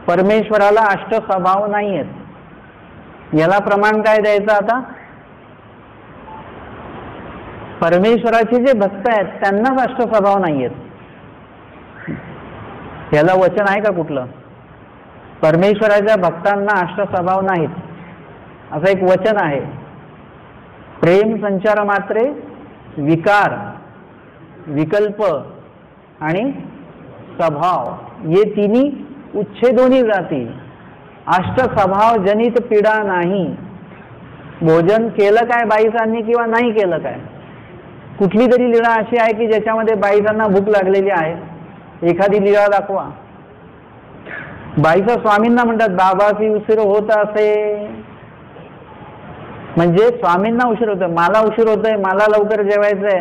परमेश्वराला अष्टस्वभाव नाही आहेत. याला प्रमाण काय द्यायचं आता, परमेश्वराचे जे भक्त आहेत त्यांनाच अष्टस्वभाव नाही आहेत. याला वचन आहे का कुठलं, परमेश्वराच्या भक्तांना अष्टस्वभाव नाहीत असं एक वचन आहे. प्रेम संचार मात्रे विकार विकल्प आणि स्वभाव ये तिन्ही उच्छेदोनी जाती. अष्टस्वभाव जनित पीडा नाही. भोजन केलं काय बाईसांनी किंवा नाही केलं काय, कुठली तरी लीळा अशी आहे की ज्याच्यामध्ये बाईसांना भूक लागलेली आहे, एखादी लीळा दाखवा. बाईसा स्वामींना म्हणतात बाबाची उशीर होत असे, म्हणजे स्वामींना उशीर होतोय, मला उशीर होतोय, मला लवकर जेवायचंय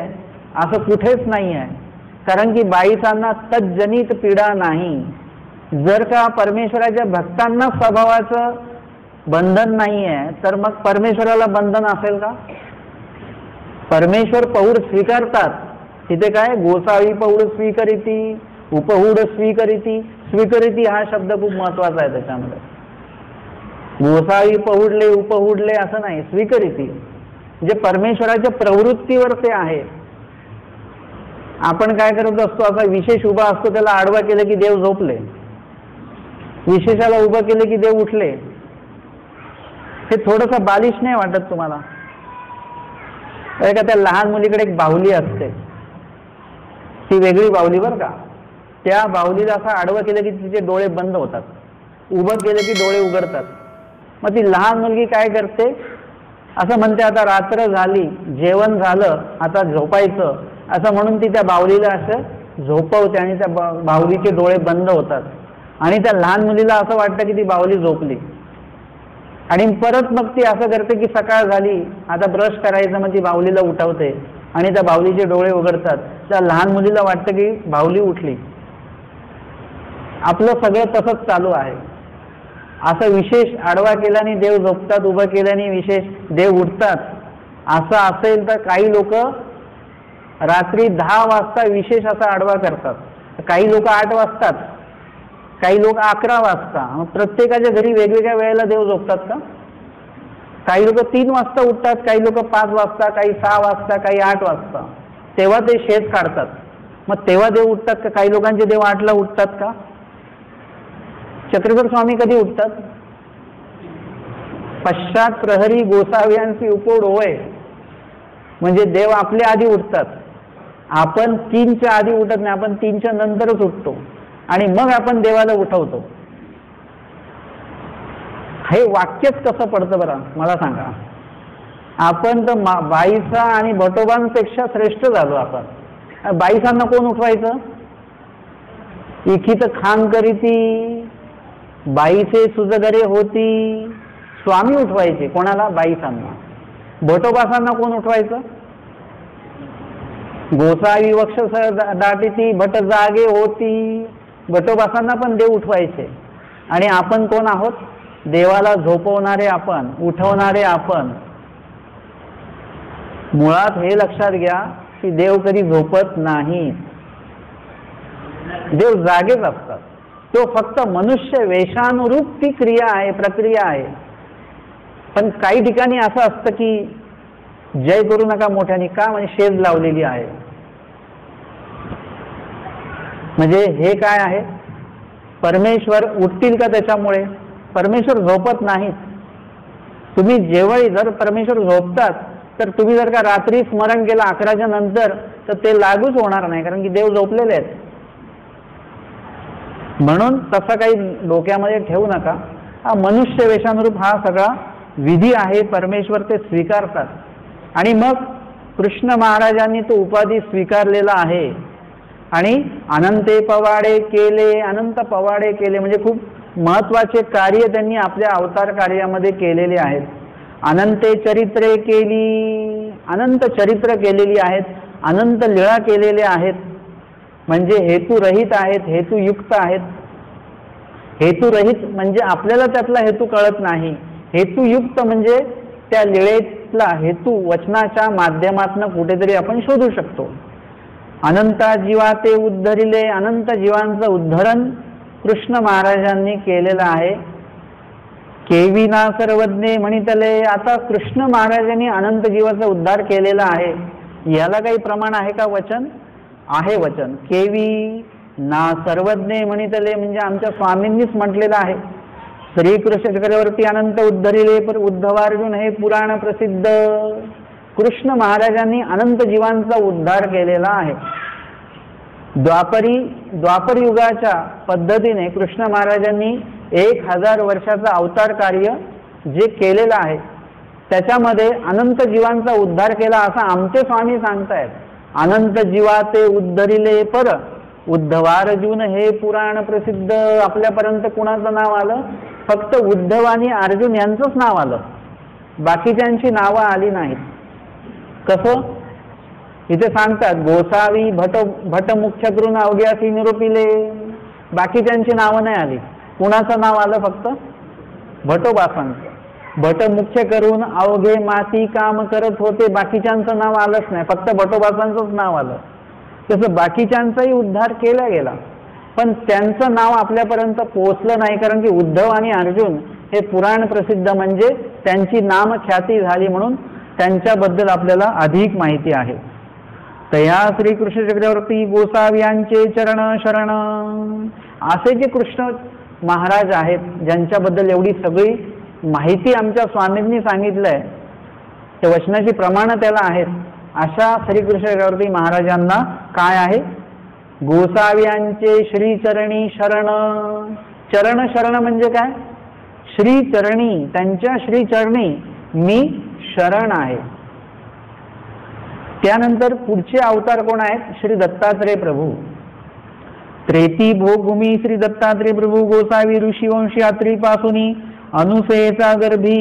असं कुठेच नाही आहे. कारण की बाईसांना तज्जनित पीडा नाही. जर का परमेश्वराच्या भक्तांना स्वभावाचं बंधन नाही आहे तर मग परमेश्वराला बंधन असेल का. परमेश्वर पौड स्वीकारतात. तिथे काय गोसावी पौड स्वीकरिती, उपहूड स्वीकरिती. स्वीकरिती हा शब्द खूप महत्वाचा आहे त्याच्यामध्ये. गोसावी पहुडले उपहुडले असं नाही, स्वीकरिती म्हणजे परमेश्वराच्या प्रवृत्तीवर ते आहे. आपण काय करत असतो, असा विशेष उभा असतो त्याला आडवा केलं की देव झोपले, विशेषाला उभं केलं की देव उठले. हे थोडंसं बालिश नाही वाटत तुम्हाला का. त्या लहान मुलीकडे एक बाहुली असते, ती वेगळी बाहुली बरं का. त्या बाहुलीला असं आडवं केलं की तिचे डोळे बंद होतात, उभं केलं की डोळे उघडतात. मग ती लहान मुलगी काय करते, असं म्हणते आता रात्र झाली, जेवण झालं, आता झोपायचं, असं म्हणून ती त्या बाहुलीला असं झोपवते आणि त्या बाहुलीचे डोळे बंद होतात आणि त्या लहान मुलीला असं वाटतं की ती बाहुली झोपली आणि परत मग ती असं करते की सकाळ झाली, आता ब्रश करायचं, मग ती बाहुलीला उठवते आणि त्या बाहुलीचे डोळे उघडतात. त्या लहान मुलीला वाटतं की बाहुली उठली. आपलं सगळं तसंच चालू आहे. असं विशेष आडवा केल्याने देव झोपतात, उभं केल्याने विशेष देव उठतात असं असेल तर काही लोक रात्री 10 वाजता विशेष असा आडवा करतात, काही लोक 8 वाजतात, काही लोक 11 वाजता. प्रत्येकाच्या घरी वेगवेगळ्या वेळेला देव झोपतात का? काही लोक 3 वाजता उठतात, काही लोक 5 वाजता, काही 6 वाजता, काही 8 वाजता. तेव्हा ते शेत काढतात. मग तेव्हा देव उठतात का? काही लोकांचे देव 8ला उठतात का? चक्रधर स्वामी कधी उठतात? पश्चात प्रहरी गोसाव्यांची उपोड होय, म्हणजे देव आपल्या आधी उठतात. आपण 3च्या आधी उठत नाही, आपण 3च्या नंतरच उठतो आणि मग आपण देवाला उठवतो. हे वाक्यच कसं पडतं बरं मला सांगा. आपण तर बाईसा आणि भटोबांपेक्षा श्रेष्ठ झालो. आपण बाईसांना कोण उठवायचं? इखित खान करीती बाईचे सुजगरे होती, स्वामी उठवायचे. कोणाला? बाईसांना. भटोबासांना कोण उठवायचं? गोसावी वक्ष दाटीती भट जागे होती, भटोबासांना पण देव उठवायचे. आणि आपण कोण आहोत? देवाला झोपवणारे आपण, उठवणारे आपण. मुळात हे लक्षात घ्या की देव कधी झोपत नाही, देव जागेच असतात. तो फक्त मनुष्य वेशानुरूप ती क्रिया आहे, प्रक्रिया आहे. पण काही ठिकाणी असं असतं की जय करू नका मोठ्याने, का? म्हणजे शेज लावलेली आहे. म्हणजे हे काय आहे? परमेश्वर उठतील का त्याच्यामुळे? परमेश्वर झोपत नाहीत. तुम्ही जेव्हाही जर परमेश्वर झोपतात तर तुम्ही जर का रात्री स्मरण केलं 11च्या नंतर तर ते लागूच होणार नाही, कारण की देव झोपलेले आहेत. म्हणून तसं काही डोक्यामध्ये ठेवू नका. हा मनुष्य वेशानुरूप हा सगळा विधी आहे, परमेश्वर ते स्वीकारतात. आणि मग कृष्ण महाराजांनी तो उपाधी स्वीकारलेला आहे. आणि अनंते पवाडे केले, अनंत पवाडे केले म्हणजे खूप महत्वाचे कार्य त्यांनी आपल्या अवतार कार्यामध्ये केलेले आहेत. अनंते चरित्रे केली, अनंत चरित्र केलेली आहेत, अनंत लीळा केलेल्या आहेत. म्हणजे हेतुरहित आहेत, हेतुयुक्त आहेत. हेतुरहित म्हणजे आपल्याला त्यातला हेतू कळत नाही. हेतुयुक्त म्हणजे त्या लीळेतला हेतू वचनाच्या माध्यमातून कुठेतरी आपण शोधू शकतो. अनंता जीवा ते उद्धरिले, अनंत जीवांचं उद्धरण कृष्ण महाराजांनी केलेलं आहे. केविना सर्वज्ञे म्हणितले. आता कृष्ण महाराजांनी अनंत जीवाचा उद्धार केलेला आहे. याला काही प्रमाण आहे का? वचन आहे. वचन केवी ना सर्वज्ञे म्हणितले म्हणजे आमच्या स्वामींनीच म्हटलेलं आहे. श्रीकृष्ण चक्रवर्ती अनंत उद्धरिले पर उद्धवार्जुन हे पुराण प्रसिद्ध. कृष्ण महाराजांनी अनंत जीवांचा उद्धार केलेला आहे. द्वापर युगाच्या पद्धतीने कृष्ण महाराजांनी 1000 वर्षाचं अवतार कार्य जे केलेलं आहे त्याच्यामध्ये अनंत जीवांचा उद्धार केला असं आमचे स्वामी सांगतायत. अनंत जीवा ते उद्धरिले पर उद्धवार्जुन हे पुराण प्रसिद्ध. आपल्यापर्यंत कुणाचं नाव आलं? फक्त उद्धव आणि अर्जुन यांचंच नाव आलं, बाकीच्यांची नावं आली नाहीत. कसं? इथे सांगतात गोसावी भट मुख्य करून अवघ्यासी निरूपिले. बाकीच्यांची नावं नाही आली. कुणाचं नाव आलं? फक्त भटोबासांचं. भट मुख्य करून अवघे माती काम करत होते, बाकीच्यांचं नाव आलंच नाही, फक्त भटोबासांचंच नाव आलं. तसं बाकीच्यांचाही उद्धार केला गेला, पण त्यांचं नाव आपल्यापर्यंत पोहोचलं नाही, कारण की उद्धव आणि अर्जुन हे पुराण प्रसिद्ध म्हणजे त्यांची नामख्याती झाली म्हणून त्यांच्याबद्दल आपल्याला अधिक माहिती आहे. तया श्रीकृष्ण चक्रवर्ती गोसावी यांचे चरण शरण. असे जे कृष्ण महाराज आहेत ज्यांच्याबद्दल एवढी सगळी माहिती आमच्या स्वामींनी सांगितलंय, ते वचनाची प्रमाणं त्याला आहेत. अशा श्रीकृष्ण चक्रवर्ती महाराजांना काय आहे? गोसाव्यांचे श्रीचरणी शरण. चरण शरण म्हणजे काय? श्रीचरणी, त्यांच्या श्रीचरणी मी शरण आहे. त्यानंतर पुढचे अवतार कोण आहेत? श्री दत्तात्रय प्रभू. त्रेती भोगभूमी श्री दत्तात्रय प्रभू गोसावी ऋषीवंशी यात्रीपासून अनुसयेचा गर्भी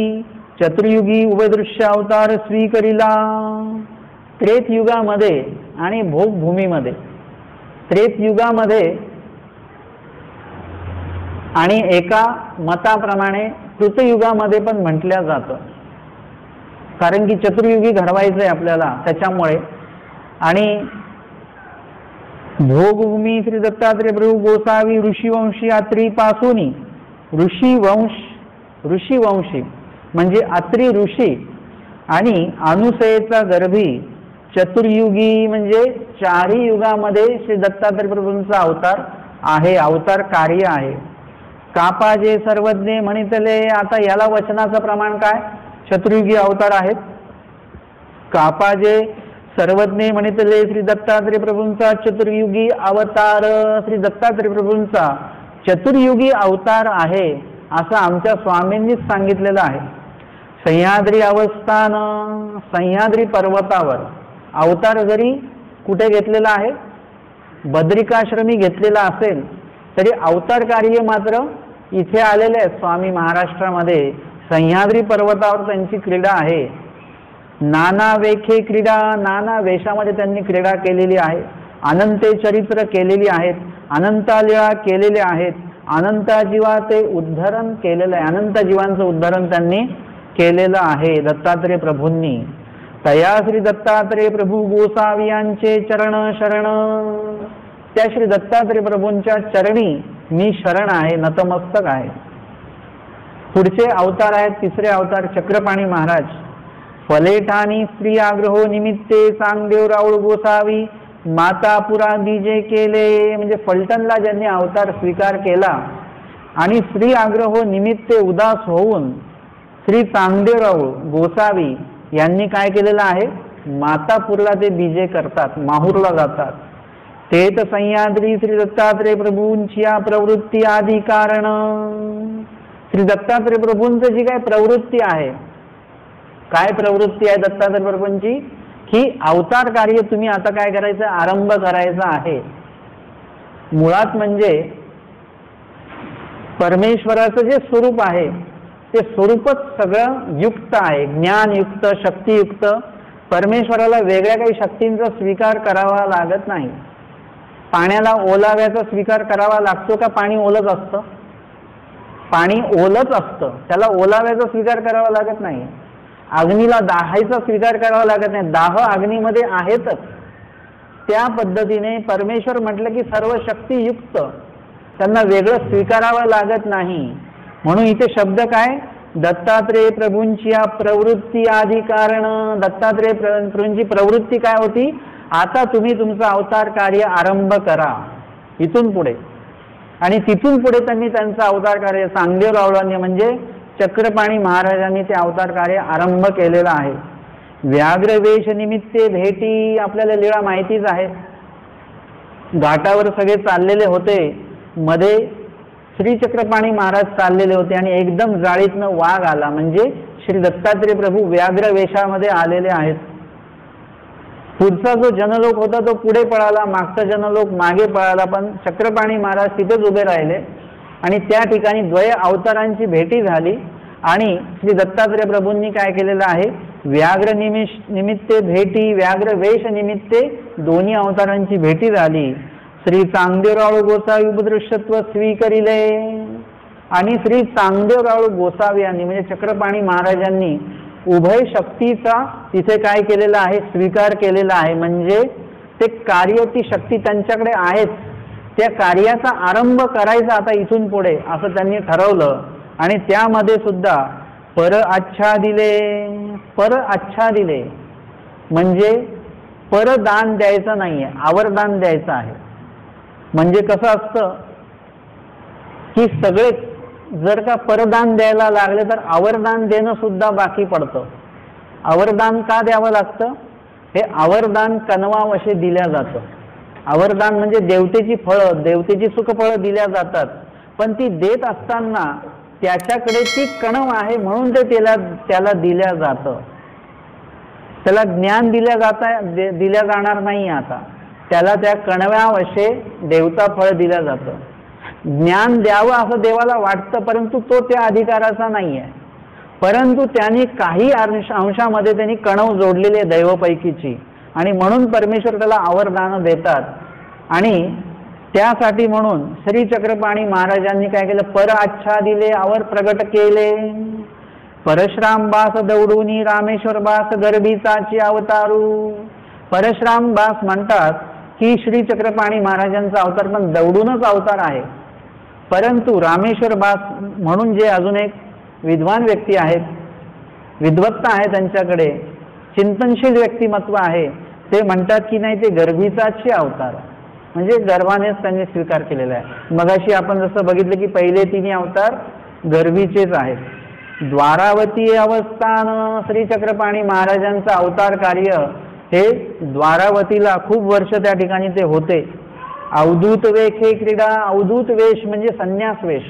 चतुर्युगी उभयदृश्य अवतार स्वीकरिला. त्रेत युगामध्ये आणि भोगभूमीमध्ये, त्रेत युगामध्ये आणि एका मताप्रमाणे कृतयुगामध्ये पण म्हटल्या जातं, कारण की चतुर्युगी घडवायचंय आपल्याला त्याच्यामुळे. आणि भोगभूमी श्री दत्तात्रय प्रभू गोसावी ऋषीवंशी यात्रीपासून ऋषीवंशी म्हणजे अत्री ऋषी आणि अनुसयेचा गर्भी चतुर्युगी म्हणजे चारही युगामध्ये श्री दत्तात्रय प्रभूंचा अवतार आहे, अवतार कार्य आहे. कापाजे सर्वज्ञ म्हणितले. आता याला वचनाचं प्रमाण काय? चतुर्युगी अवतार आहेत. कापाजे सर्वज्ञ म्हणितले श्री दत्तात्रय प्रभूंचा चतुर्युगी अवतार, श्री दत्तात्रय प्रभूंचा चतुर्युगी अवतार आहे असं आमच्या स्वामींनीच सांगितलेलं आहे. सह्याद्री अवस्थान, सह्याद्री पर्वतावर अवतार जरी कुठे घेतलेला आहे, बद्रिकाश्रमी घेतलेला असेल तरी अवतार कार्य मात्र इथे आलेले आहे. स्वामी महाराष्ट्रामध्ये सह्याद्री पर्वतावर त्यांची क्रीडा आहे. नाना वेखे क्रीडा, नाना वेशामध्ये त्यांनी क्रीडा केलेली आहे. अनंते चरित्र केलेली आहेत, अनंतालीळा केलेल्या आहेत, अनंता जीवाचे उद्धरण केलेलं आहे, अनंत जीवांचं उद्धरण त्यांनी केलेलं आहे दत्तात्रय प्रभूंनी. तया श्री दत्तात्रय प्रभू गोसावी यांचे चरण शरण, त्या श्री दत्तात्रय प्रभूंच्या चरणी मी शरण आहे, नतमस्तक आहे. पुढचे अवतार आहेत, तिसरे अवतार चक्रपाणी महाराज. फलेठानी स्त्री आग्रहो निमित्ते सांगदेव राऊळ गोसावी मातापुरा दिजे केले, म्हणजे फलटणला ज्यांनी अवतार स्वीकार केला आणि स्त्री आग्रहो निमित्ते उदास होऊन श्री चांगदेवराव गोसावी यांनी काय केलेलं आहे? मातापूरला ते बीजे करतात, माहूरला जातात. तेत सह्याद्री श्री दत्तात्रय प्रभूंची प्रवृत्ती आदी कारण, श्री दत्तात्रय प्रभूंचं जी काय प्रवृत्ती आहे, काय प्रवृत्ती आहे दत्तात्रय प्रभूंची? की अवतार कार्य तुम्ही आता काय करायचं? आरंभ करायचा आहे. मुळात म्हणजे परमेश्वराचं जे स्वरूप आहे ते स्वरूपच सगळं युक्त आहे, ज्ञानयुक्त, शक्तियुक्त. परमेश्वराला वेगळ्या काही शक्तींचा स्वीकार करावा लागत नाही. पाण्याला ओलाव्याचा स्वीकार करावा लागतो का? पाणी ओलच असतं, पाणी ओलच असतं, त्याला ओलाव्याचा स्वीकार करावा लागत नाही. अग्नीला दाहायचा स्वीकार करावा लागत नाही, दाह अग्नीमध्ये आहेतच. त्या पद्धतीने परमेश्वर म्हटलं की सर्व शक्तियुक्त, त्यांना वेगळं स्वीकारावं लागत नाही. म्हणून इथे शब्द काय? दत्तात्रय प्रभूंची प्रवृत्ती आदी कारण. दत्तात्रय प्रभूंची प्रवृत्ती काय होती? आता तुम्ही तुमचं अवतार कार्य आरंभ करा इथून पुढे. आणि तिथून पुढे त्यांनी त्यांचं अवतार कार्य सांगदेवरावांनी म्हणजे चक्रपाणी महाराजांनी ते अवतार कार्य आरंभ केलेलं आहे. व्याघ्रवेश निमित्ते भेटी, आपल्याला लीळा माहितीच आहे. घाटावर सगळे चाललेले होते, मध्ये श्री चक्रपाणी महाराज चाललेले होते आणि एकदम जाळीतनं वाघ आला, म्हणजे श्री दत्तात्रय प्रभू व्याघ्र वेशामध्ये आलेले आहेत. पुढचा जो जनलोक होता तो पुढे पळाला, मागचा जनलोक मागे पळाला, पण चक्रपाणी महाराज तिथेच उभे राहिले आणि त्या ठिकाणी द्वय अवतारांची भेटी झाली. आणि श्री दत्तात्रय प्रभूंनी काय केलेलं आहे? व्याघ्र निमित्ते भेटी, व्याघ्र वेश निमित्ते दोन्ही अवतारांची भेटी झाली. श्री चांगदेवराव गोसावी उपदृश्यत्व स्वीकरिले. आणि श्री चांगदेवराव गोसावी यांनी म्हणजे चक्रपाणी महाराजांनी उभय शक्तीचा तिथे काय केलेला आहे? स्वीकार केलेला आहे. म्हणजे ते कार्य, ती शक्ती त्यांच्याकडे आहेच, त्या कार्याचा आरंभ करायचा आता इथून पुढे असं त्यांनी ठरवलं. आणि त्यामध्ये सुद्धा पर अच्छा दिले. पर अच्छा दिले म्हणजे परदान द्यायचं नाहीये, आवर्दान द्यायचं आहे. म्हणजे कसं असतं की सगळे जर का परदान द्यायला लागले तर आवर्दान देणं सुद्धा बाकी पडतं. आवर्दान का द्यावं लागतं? हे आवर्दान कणवावशे दिल्या जातं. आवर्दान म्हणजे देवतेची फळं, देवतेची सुखफळं दिल्या जातात, पण ती देत असताना त्याच्याकडे ती कणव आहे म्हणून ते त्याला दिल्या जातं. त्याला ज्ञान दिल्या जाणार नाही. आता त्याला त्या कणव्यावशे देवता फळ दिलं जातं. ज्ञान द्यावं असं देवाला वाटतं, परंतु तो त्या अधिकाराचा नाही आहे. परंतु त्यांनी काही अंशामध्ये त्यांनी कणव जोडलेली आहे दैवपैकीची, आणि म्हणून परमेश्वर त्याला आवर्दानं देतात. आणि त्यासाठी म्हणून श्री चक्रपाणी महाराजांनी काय केलं, पर आच्छादिले आवर प्रगट केले. परशुराम बास दौडूनी रामेश्वर बास गर्भीचाची अवतारू. परशुराम बास म्हणतात की श्री चक्रपाणी महाराजांचा अवतार पण दौडूनच अवतार आहे. परंतु रामेश्वर बास म्हणून जे अजून एक विद्वान व्यक्ती आहेत, विद्वत्ता आहे त्यांच्याकडे, चिंतनशील व्यक्तिमत्व आहे, ते म्हणतात की नाही, ते गर्भीचाची अवतार, म्हणजे गर्भानेच त्यांनी स्वीकार केलेला आहे. मगाशी आपण जसं बघितलं की पहिले तिन्ही अवतार गर्भीचेच आहेत. द्वारावती अवस्थान श्री चक्रपाणी महाराजांचं अवतार कार्य हे द्वारावतीला खूप वर्ष त्या ठिकाणी ते होते. अवधूत वेखे क्रीडा, अवधूत वेश म्हणजे संन्यास वेश,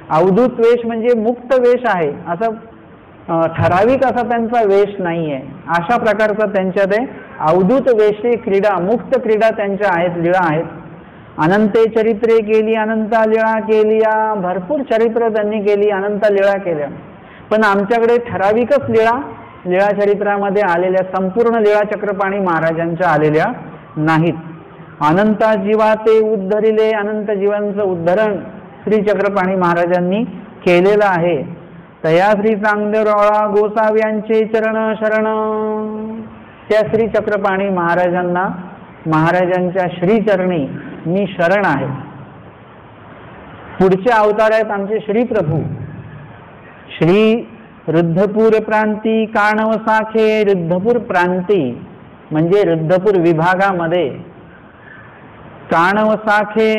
अवधूत वेश म्हणजे मुक्त वेश आहे, असं ठराविक असा त्यांचा वेश नाही आहे. अशा प्रकारचा त्यांच्या ते अवधूत वेशे क्रीडा, मुक्त क्रीडा त्यांच्या आहेत, लीळा आहेत. अनंते चरित्रे केली, अनंता लीळा केलिया, भरपूर चरित्र त्यांनी केली, अनंत लीळा केल्या. पण आमच्याकडे ठराविकच लीळा चरित्रामध्ये आलेल्या संपूर्ण लीळा चक्रपाणी महाराजांच्या आलेल्या नाहीत. अनंता जीवा ते उद्धरिले, अनंत जीवांचं उद्धरण श्री चक्रपाणी महाराजांनी केलेलं आहे. तया श्री चांगदेवराळा गोसाव्यांचे चरण शरण. त्या श्री चक्रपाणी महाराजांना, महाराजांच्या श्रीचरणी मी शरण आहे. पुढचे अवतार आहेत आमचे श्री प्रभू. श्री रुद्धपूर प्रांती काणव साखे. रुद्धपूर प्रांती म्हणजे रुद्धपूर विभागामध्ये काणव साखे,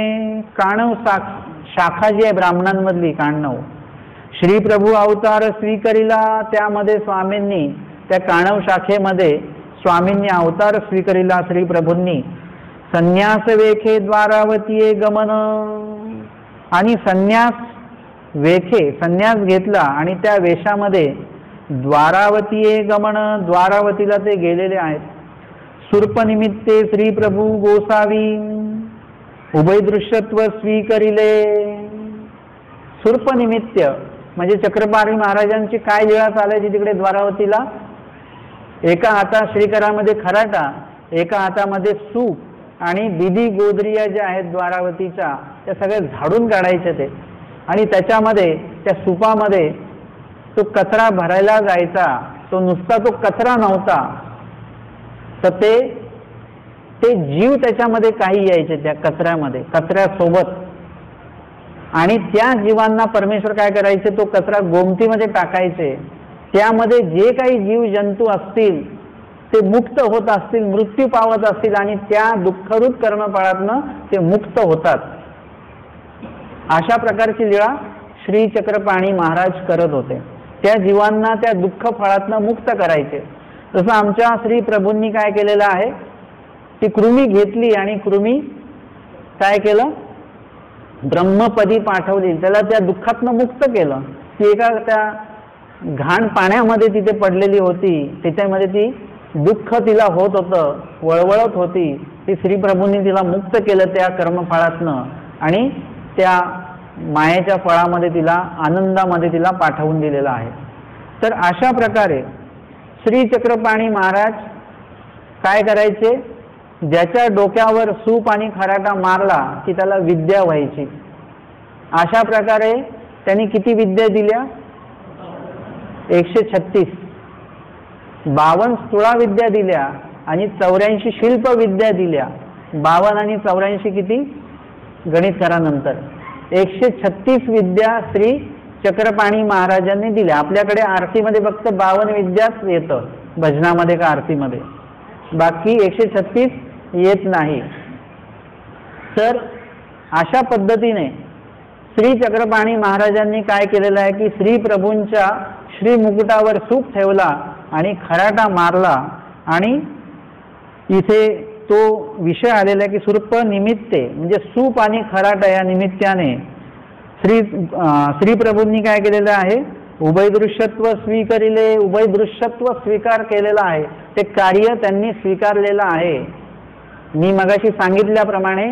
काणव शाखा जी आहे ब्राह्मणांमधली काणव. श्री प्रभू अवतार स्वीकरिला, त्यामध्ये स्वामींनी, त्या काणव शाखेमध्ये स्वामींनी अवतार स्वीकरिला श्री प्रभूंनी. संन्यास वेखे द्वारावतीये गमन. आणि संन्यास वेखे, संन्यास घेतला आणि त्या वेशामध्ये द्वारावतीये गमन, द्वारावतीला ते गेलेले आहेत. सुर्पनिमित्ते श्री प्रभू गोसावी उभयदृश्यत्व स्वीकरिले. सुर्पनिमित्त म्हणजे चक्रपाणी महाराजांची काय लीळा चालायची तिकडे द्वारावतीला. एका हातात श्रीकरामध्ये खराटा, एका हातामध्ये सूप आणि बिदी गोदरिया ज्या आहेत द्वारावतीच्या त्या सगळ्या झाडून काढायचे ते. आणि त्याच्यामध्ये त्या सुपामध्ये तो कचरा भरायला जायचा. तो नुसता तो कचरा नव्हता, तर ते जीव त्याच्यामध्ये काही यायचे त्या कचऱ्यामध्ये, कचऱ्यासोबत. आणि त्या जीवांना परमेश्वर काय करायचे, तो कचरा गोमतीमध्ये टाकायचे. त्यामध्ये जे काही जीव जंतू असतील ते मुक्त होत असतील, मृत्यू पावत असतील, आणि त्या दुःखरूप कर्मफळातनं ते मुक्त होतात. अशा प्रकारची लीळा श्री चक्रपाणी महाराज करत होते. त्या जीवांना त्या दुःख फळातनं मुक्त करायचे. तसं आमच्या श्री प्रभूंनी काय केलेलं आहे, ती कृमी घेतली आणि कृमी काय केलं, ब्रह्मपदी पाठवली, त्याला त्या दुःखातनं मुक्त केलं. ती एका त्या घाण पाण्यामध्ये तिथे पडलेली होती, त्याच्यामध्ये ती दुःख तिला होत होतं, वळवळत होती. ती श्रीप्रभूंनी तिला मुक्त केलं त्या कर्मफळातनं आणि त्या मायेच्या फळामध्ये तिला, आनंदामध्ये तिला पाठवून दिलेला आहे. तर अशा प्रकारे श्री चक्रपाणी महाराज काय करायचे, ज्याच्या डोक्यावर सूप आणि खराटा मारला की त्याला विद्या व्हायची. अशा प्रकारे त्यांनी किती विद्या दिल्या, 136, 52 स्थूळा विद्या दिल्या आणि 84 शिल्प विद्या दिल्या. 52 आणि 84 किती, गणित करा नंतर. 136 विद्या श्री चक्रपाणी महाराजांनी दिल्या. आपल्याकडे आरतीमध्ये फक्त 52 विद्याच येतं, भजनामध्ये का आरतीमध्ये, बाकी 136 येत नाही. तर अशा पद्धतीने श्री चक्रपाणी महाराजांनी काय केलेलं आहे की श्री प्रभूंच्या श्री मुकुटावर सूप ठेवला आणि खराटा मारला. आणि इथे तो विषय आलेला आहे की सूर्प निमित्ते, म्हणजे सूप आणि खराटा या निमित्ताने श्री प्रभूंनी काय केलेलं आहे, उभयदृश्यत्व स्वीकारिले, उभयदृश्यत्व स्वीकार केलेला आहे. ते कार्य त्यांनी स्वीकारलेलं आहे. मी मगाशी सांगितल्याप्रमाणे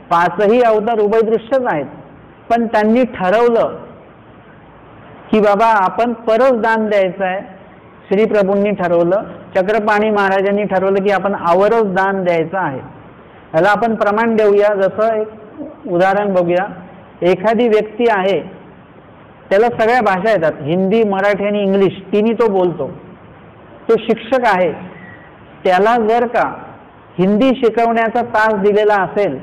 5ही अवतार उभयदृश्यच आहेत, पण त्यांनी ठरवलं की बाबा आपण परस दान द्यायचं आहे. श्री प्रभूंनी ठरवलं, चक्रपाणी महाराजांनी ठरवलं की आपण आवरच दान द्यायचं आहे. याला आपण प्रमाण देऊया. जसं एक उदाहरण बघूया. एखादी व्यक्ती आहे, त्याला सगळ्या भाषा येतात, हिंदी, मराठी आणि इंग्लिश तिन्ही तो बोलतो. तो शिक्षक आहे, त्याला जर का हिंदी शिकवण्याचा तास दिलेला असेल,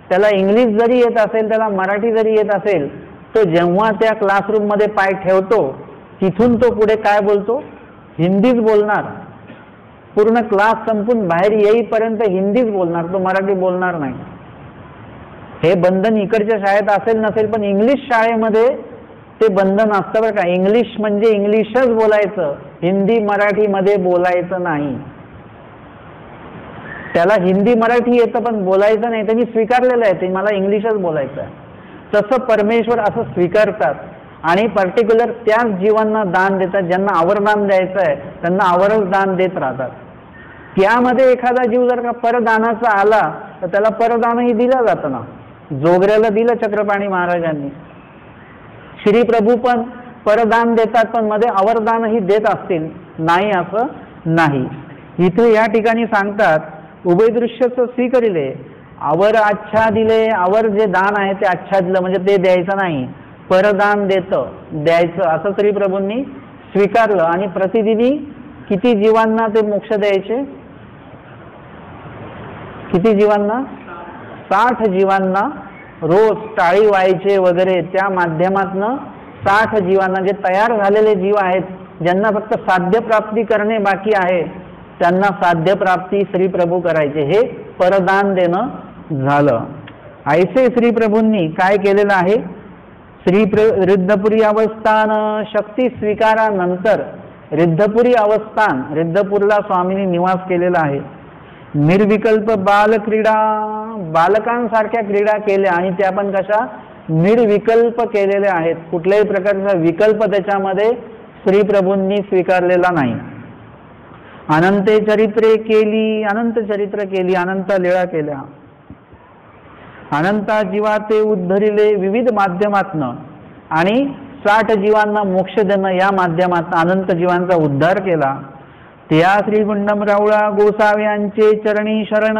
त्याला इंग्लिश जरी येत असेल, त्याला मराठी जरी येत असेल, तो जेव्हा त्या क्लासरूममध्ये पाय ठेवतो तिथून तो पुढे काय बोलतो? हिंदीच बोलणार. पूर्ण क्लास संपून बाहेर येईपर्यंत हिंदीच बोलणार, तो मराठी बोलणार नाही. हे बंधन इकडच्या शाळेत असेल नसेल, पण इंग्लिश शाळेमध्ये ते बंधन असतं बरं का. इंग्लिश म्हणजे इंग्लिशच बोलायचं, हिंदी मराठीमध्ये बोलायचं नाही. त्याला हिंदी मराठी येतं पण बोलायचं नाही, त्यांनी स्वीकारलेलं आहे ते मला इंग्लिशच बोलायचं आहे. तसं परमेश्वर असं स्वीकारतात आणि पर्टिक्युलर त्याच जीवांना दान देतात. ज्यांना आवरदान द्यायचं आहे त्यांना आवरच दान देत राहतात. त्यामध्ये एखादा जीव जर का परदानाचा आला तर त्याला परदानही दिलं जातं ना. जोगऱ्याला दिलं चक्रपाणी महाराजांनी. श्री प्रभू पण परदान देतात, पण मध्ये अवरदानही देत असतील, नाही असं नाही. इथे या ठिकाणी सांगतात उभयदृश्यच स्वीकारिले, आवर आच्छादिले. आवर जे दान आहे ते आच्छादलं म्हणजे ते द्यायचं नाही, परदान द्यायचं असं श्री प्रभूंनी स्वीकारलं. आणि प्रतिदिनी किती जीवांना ते मोक्ष द्यायचे? किती जीवांना? 60 जीवांना रोज टाळी व्हायचे वगैरे. त्या माध्यमातनं 60 जीवांना, जे तयार झालेले जीव आहेत, ज्यांना फक्त साध्य प्राप्ती करणे बाकी आहे, त्यांना साध्य प्राप्ती श्री प्रभू करायचे. हे परदान देणं झालं. ऐसे श्री प्रभूंनी काय केलेलं आहे? रिद्धपुरी अवस्थान शक्ती स्वीकारानंतर रिद्धपुरी अवस्थान, रिद्धपूरला स्वामींनी निवास केलेला आहे. निर्विकल्प बालक्रीडा, बालकांसारख्या क्रीडा केल्या आणि त्या पण कशा? निर्विकल्प केलेल्या आहेत. कुठल्याही प्रकारचा विकल्प त्याच्यामध्ये श्री प्रभूंनी स्वीकारलेला नाही. अनंते चरित्रे केली, अनंत चरित्र केली, अनंत लीळा केल्या. अनंता जीवा ते उद्धरिले विविध माध्यमातनं आणि 60 जीवांना मोक्ष देणं या माध्यमातून अनंत जीवांचा उद्धार केला. त्या श्री गुंडम राऊळा गोसाव्यांचे चरणी शरण.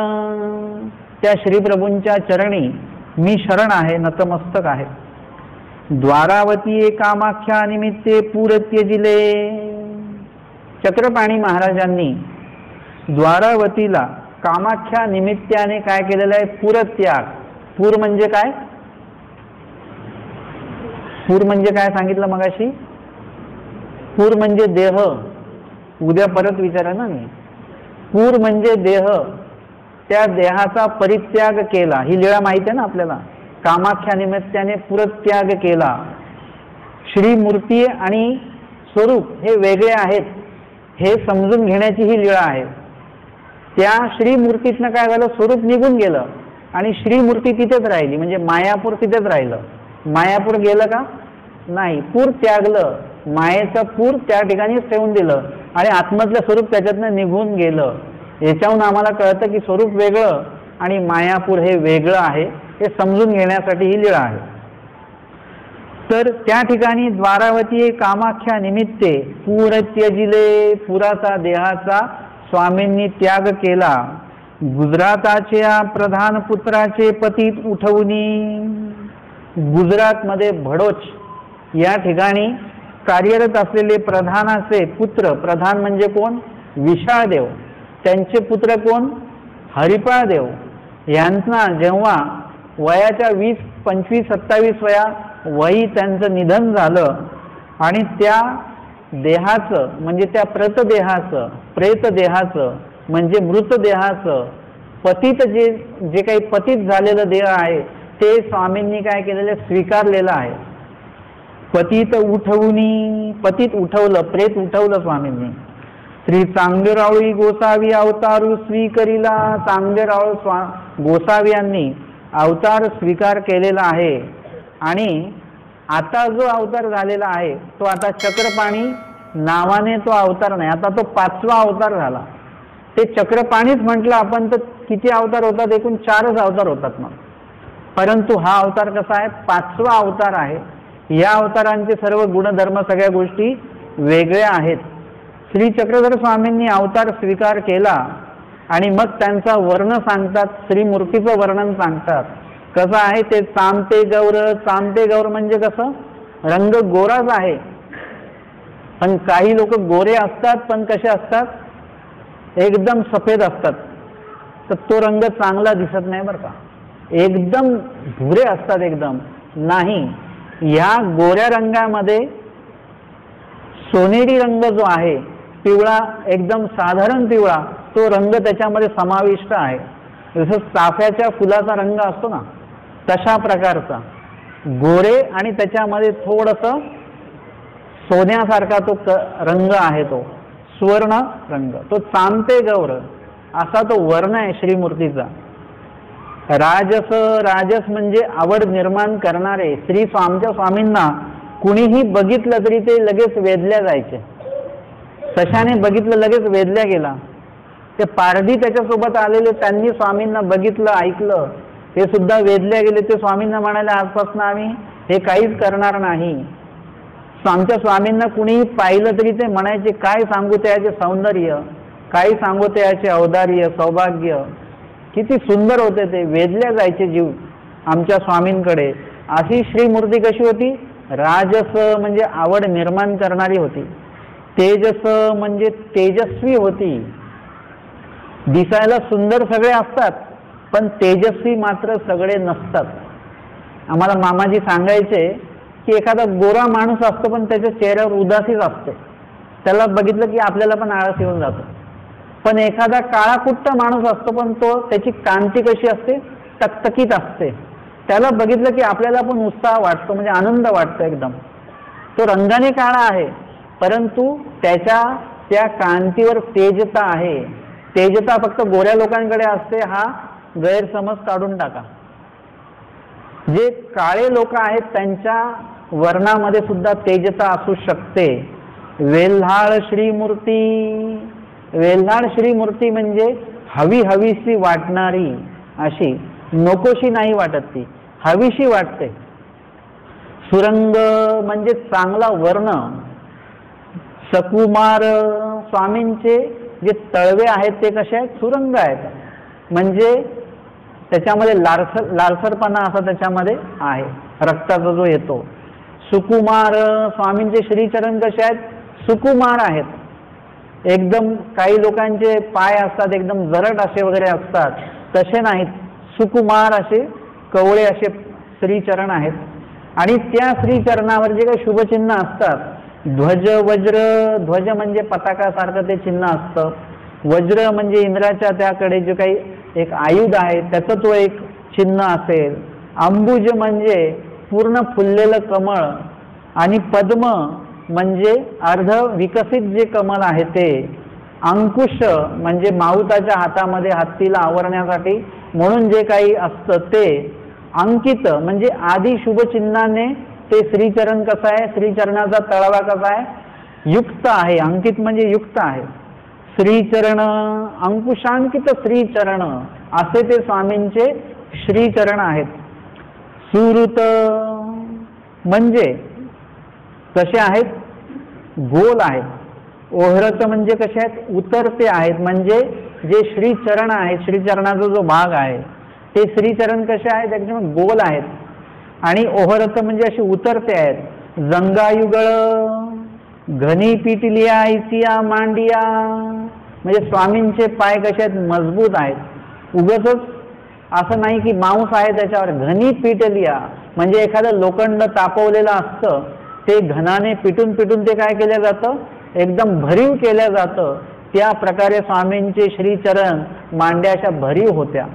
त्या श्रीप्रभूंच्या चरणी मी शरण आहे, नतमस्तक आहे. द्वारावती कामाख्या निमित्ते पूर त्यजिले. चक्रपाणी महाराजांनी द्वारावतीला कामाख्या निमित्ताने काय केलेलं आहे? पूरत्याग. पूर म्हणजे काय? पूर म्हणजे काय सांगितलं मगाशी? पूर म्हणजे देह. उद्या परत विचारा ना मी. पूर म्हणजे देह. त्या देहाचा परित्याग केला. ही लीळा माहिती आहे ना आपल्याला. कामाख्या निमित्ताने पूरत्याग केला. श्रीमूर्ती आणि स्वरूप हे वेगळे आहेत हे समजून घेण्याची ही लीळा आहे. त्या श्रीमूर्तीतनं काय झालं? स्वरूप निघून गेलं आणि श्रीमूर्ती तिथेच राहिली. म्हणजे मायापूर तिथेच राहिलं. मायापूर गेलं का? नाही. पूर त्यागलं. मायेचं पूर त्या ठिकाणीच ठेवून दिलं आणि आत्मधलं स्वरूप त्याच्यातनं निघून गेलं. याच्याहून आम्हाला कळतं की स्वरूप वेगळं आणि मायापूर हे वेगळं आहे. हे समजून घेण्यासाठी ही लीळा आहे. तर त्या ठिकाणी द्वारावती कामाख्या निमित्ते पूर त्यजिले. पुराचा देहाचा स्वामींनी त्याग केला. गुजराताच्या प्रधान पुत्राचे पतीत उठवणी. गुजरातमध्ये भडोच या ठिकाणी कार्यरत असलेले प्रधानाचे पुत्र, प्रधान म्हणजे कोण? विशाळदेव. त्यांचे पुत्र कोण? हरिपाळदेव. यांना जेव्हा वयाच्या 20, 25, 27 वयी त्यांचं निधन झालं आणि त्या देहाचं म्हणजे त्या प्रतदेहाचं, प्रेतदेहाचं म्हणजे मृतदेहाचं पतित जे काही पतित झालेलं देह आहे ते स्वामींनी काय केलेलं? स्वीकारलेलं आहे. पतित उठवणी. पतित उठवलं, प्रेत उठवलं स्वामींनी. श्री चांगदेवरावळी गोसावी अवतारू स्वीकरिला. चांगदेवराव गोसावी यांनी अवतार स्वीकार केलेला आहे आणि आता जो अवतार झालेला आहे तो आता चक्रपाणी नावाने तो अवतार नाही, आता तो 5वा अवतार झाला. ते चक्रपाणीच म्हटलं आपण तर किती अवतार होतात? एकूण 4च अवतार होतात मग. परंतु हा अवतार कसा आहे? 5वा अवतार आहे. या अवतारांचे सर्व गुणधर्म सगळ्या गोष्टी वेगळ्या आहेत. श्री चक्रधर स्वामींनी अवतार स्वीकार केला आणि मग त्यांचा वर्ण सांगतात, श्रीमूर्तीचं वर्णन सांगतात. कसं आहे ते? चांते गौर. चांते गौर म्हणजे कसं? रंग गोराच आहे, पण काही लोक गोरे असतात पण कसे असतात? एकदम सफेद असतात. तर तो रंग चांगला दिसत नाही बरं का. एकदम भुरे असतात एकदम. नाही, या गोऱ्या रंगामध्ये सोनेरी रंग जो आहे, पिवळा, एकदम साधारण पिवळा, तो रंग त्याच्यामध्ये समाविष्ट आहे. जसं चाफ्याच्या फुलाचा रंग असतो ना, तशा प्रकारचा गोरे आणि त्याच्यामध्ये थोडंसं सोन्यासारखा तो रंग आहे, तो सुवर्ण रंग, तो चांते गौर असा तो वर्ण आहे श्रीमूर्तीचा. राजस. राजस म्हणजे आवड निर्माण करणारे. आमच्या स्वामींना कुणीही बघितलं तरी ते लगेच वेधल्या जायचे. तशाने बघितलं लगेच वेधल्या गेला. ते पारधी त्याच्यासोबत आलेले, त्यांनी स्वामींना बघितलं, ऐकलं, ते सुद्धा वेधल्या गेले. ते स्वामींना म्हणाले, आजपासून आम्ही हे काहीच करणार नाही. आमच्या स्वामींना कुणीही पाहिलं तरी ते म्हणायचे, काय सांगू त्याचे सौंदर्य, काय सांगू त्याचे औदार्य, सौभाग्य, किती सुंदर होते ते. वेधल्या जायचे जीव आमच्या स्वामींकडे. अशी श्रीमूर्ती कशी होती? राजस म्हणजे आवड निर्माण करणारी होती. तेजस म्हणजे तेजस्वी होती. दिसायला सुंदर सगळे असतात, पण तेजस्वी मात्र सगळे नसतात. आम्हाला मामाजी सांगायचे की एखादा गोरा माणूस असतो पण त्याच्या चेहऱ्यावर उदासीच असते. त्याला बघितलं की आपल्याला पण आळस येऊन जातो. पण एखादा काळाकुट्ट माणूस असतो पण तो, त्याची कांती कशी असते? टकटकीत असते. त्याला बघितलं की आपल्याला पण उत्साह वाटतो, म्हणजे आनंद वाटतो एकदम. तो रंगाने काळा आहे, परंतु त्याच्या त्या कांतीवर तेजता आहे. तेजता फक्त गोऱ्या लोकांकडे असते, हा गैरसमज काढून टाका. जे काळे लोक आहेत त्यांच्या वर्णामध्ये सुद्धा तेजता असू शकते. वेल्हाळ श्रीमूर्ती. वेल्हाळ श्रीमूर्ती म्हणजे हवी हवीशी वाटणारी, अशी नकोशी नाही वाटत, ती हवीशी वाटते. सुरंग म्हणजे चांगला वर्ण. सकुमार. स्वामींचे जे तळवे आहेत ते कसे आहेत? सुरंग आहेत, म्हणजे त्याच्यामध्ये लालसरपणा असा त्याच्यामध्ये आहे, रक्ताचा जो येतो. सुकुमार. स्वामींचे श्रीचरण कसे आहेत? सुकुमार आहेत. एकदम काही लोकांचे पाय असतात एकदम जरट असे वगैरे असतात, तसे नाहीत. सुकुमार असे कवळे असे श्रीचरण आहेत. आणि त्या श्रीचरणावर जे काही शुभचिन्ह असतात, ध्वज वज्र. ध्वज म्हणजे पताकासारखं ते चिन्ह असतं. वज्र म्हणजे इंद्राच्या त्याकडे जे काही एक आयुध आहे त्याचं तो एक चिन्ह असेल. अंबुज म्हणजे पूर्ण फुललेलं कमळ. आणि पद्म म्हणजे अर्ध विकसित जे कमल आहे ते. अंकुश म्हणजे माऊताच्या हातामध्ये हत्तीला आवरण्यासाठी म्हणून जे काही असतं ते. अंकित म्हणजे आदी शुभचिन्हाने ते श्रीचरण कसं आहे? श्रीचरणाचा तळवा कसा आहे? युक्त आहे. अंकित म्हणजे युक्त आहे. श्रीचरण. अंकुशांकित श्रीचरण असे ते स्वामींचे श्रीचरण आहेत. सुहृत म्हणजे कसे आहेत? गोल आहेत. ओहरत म्हणजे कसे आहेत? उतरते आहेत. म्हणजे जे श्रीचरण आहेत, श्रीचरणाचा जो भाग आहे ते श्रीचरण कसे आहेत? एकदम गोल आहेत. आणि ओहरत म्हणजे असे उतरते आहेत. जंगायुगळ. घनी पिटलिया ऐसिया मांडिया म्हणजे स्वामींचे पाय कसे आहेत? मजबूत आहेत. उगाचच असं नाही की मांस आहे त्याच्यावर. घनी पिटलिया म्हणजे एखादं लोखंड तापवलेलं असतं, ते घनाने पिटून पिटून ते काय केलं जातं? एकदम भरीव केलं जातं. त्या प्रकारे स्वामींचे श्रीचरण मांड्याच्या भरीव होत्या.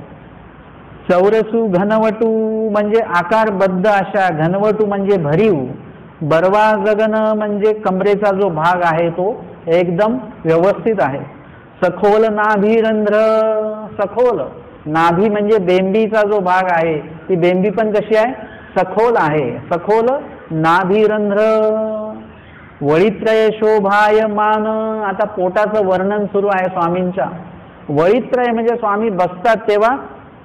चौरसू घनवटू म्हणजे आकारबद्ध अशा. घनवटू म्हणजे भरीव. बरवा गगन म्हणजे कमरेचा जो भाग आहे तो एकदम व्यवस्थित आहे. सखोल नाभीरंध्र. सखोल नाभी म्हणजे बेंबीचा जो भाग आहे, ती बेंबी पण कशी आहे? सखोल आहे. सखोल नाभीरंध्र. वळित्रय शोभायमान. आता पोटाचं वर्णन सुरू आहे स्वामींच्या. वळीत्रय म्हणजे स्वामी बसतात तेव्हा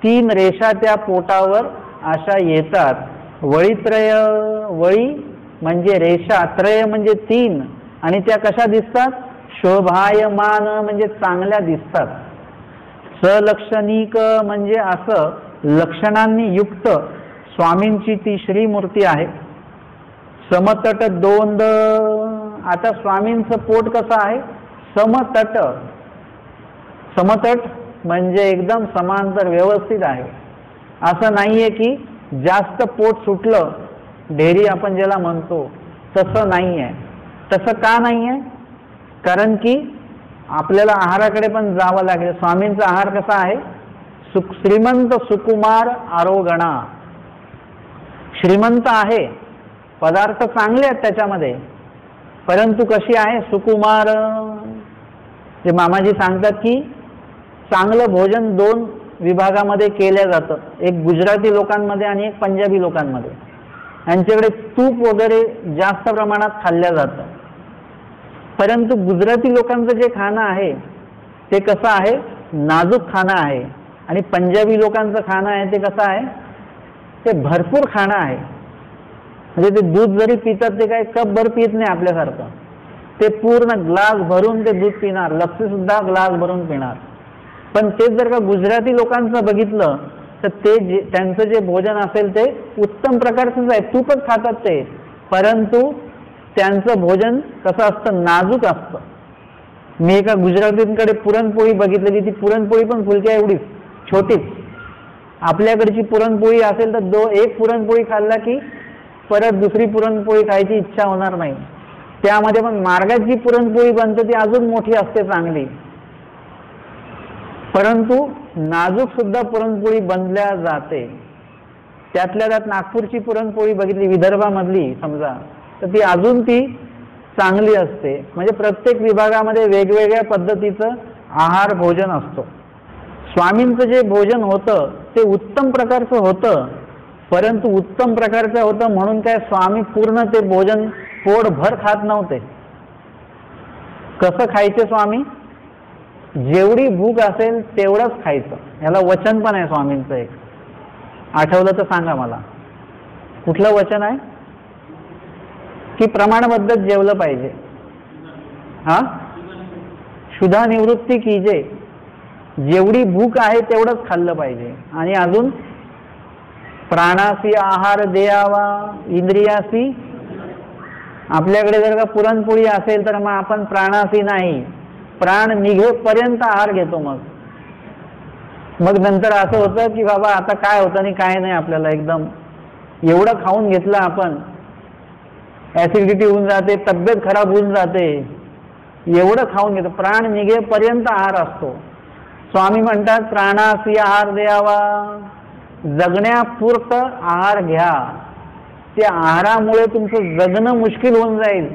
3 रेषा त्या पोटावर अशा येतात. वळीत्रय, वळी म्हणजे रेषा, त्रय म्हणजे 3, आणि त्या कशा दिसतात? शोभायमान म्हणजे चांगल्या दिसतात. सलक्षणिक म्हणजे असं लक्षणांनी युक्त स्वामींची ती श्रीमूर्ती आहे. समतट दोंद, आता स्वामींचं पोट कसं आहे? समतट. समतट म्हणजे एकदम समांतर व्यवस्थित आहे. असं नाहीये की जास्त पोट सुटलं, ढेरी आपण ज्याला म्हणतो तसं नाही आहे. तसं का नाही आहे? कारण की आपल्याला आहाराकडे पण जावं लागेल. स्वामींचा आहार कसा आहे? श्रीमंत सुकुमार आरोगणा. श्रीमंत आहे, पदार्थ चांगले आहेत त्याच्यामध्ये, परंतु कशी आहे? सुकुमार. ते मामाजी सांगतात की चांगलं भोजन 2 विभागामध्ये केलं जातं, एक गुजराती लोकांमध्ये आणि एक पंजाबी लोकांमध्ये. यांच्याकडे तूप वगैरे जास्त प्रमाणात खाल्लं जातं. परंतु गुजराती लोकांचं जे खाणं आहे ते कसं आहे? नाजूक खाणं आहे. आणि पंजाबी लोकांचं खाणं आहे ते कसं आहे? ते भरपूर खाणं आहे. म्हणजे ते दूध जरी पितात ते काय कपभर पित नाही आपल्यासारखं, ते पूर्ण ग्लास भरून ते दूध पिणार, लस्सी सुद्धा ग्लास भरून पिणार. पण तेच जर का गुजराती लोकांचं बघितलं तर ते त्यांचं जे भोजन असेल ते उत्तम प्रकारचंच आहे, तूपच खातात ते, परंतु त्यांचं भोजन कसं असतं? नाजूक असतं. मी एका गुजरातींकडे पुरणपोळी बघितलेली, ती पुरणपोळी पण फुलक्या एवढीच, छोटीच. आपल्याकडची पुरणपोळी असेल तर एक पुरणपोळी खाल्ला की परत दुसरी पुरणपोळी खायची इच्छा होणार नाही. त्यामध्ये पण मार्गात जी पुरणपोळी बनते ती अजून मोठी असते, चांगली. परंतु नाजूक सुद्धा पुरणपोळी बनल्या जाते. त्यातल्या त्यात नागपूरची पुरणपोळी बघितली, विदर्भामधली समजा, तर ती अजून ती चांगली असते. म्हणजे प्रत्येक विभागामध्ये वेगवेगळ्या पद्धतीचं आहार भोजन असतो. स्वामींचं जे भोजन होतं ते उत्तम प्रकारचं होतं, परंतु उत्तम प्रकारचं होतं म्हणून काय स्वामी पूर्ण ते भोजन पोटभर खात नव्हते. कसं खायचे स्वामी? जेवढी भूक असेल तेवढंच खायचं. याला वचन पण आहे स्वामींचं एक, आठवलं तर सांगा मला. कुठलं वचन आहे? की प्रमाणबद्ध जेवलं पाहिजे. हा, क्षुधा निवृत्ती कीजे, जेवढी भूक आहे तेवढंच खाल्लं पाहिजे. आणि अजून प्राणासी आहार द्यावा इंद्रियासी. आपल्याकडे जर का पुरणपोळी असेल तर मग आपण प्राणासी नाही, प्राण निघेपर्यंत आहार घेतो. मग नंतर असं होतं की बाबा आता काय होतं आणि काय नाही, आपल्याला एकदम एवढं खाऊन घेतलं आपण, ऍसिडिटी होऊन जाते, तब्येत खराब होऊन जाते, एवढं खाऊन घेतो. प्राण निघेपर्यंत आहार असतो. स्वामी म्हणतात प्राणासी आहार द्यावा, जगण्यापुरतं आहार घ्या. त्या आहारामुळे तुमचं जगणं मुश्किल होऊन जाईल,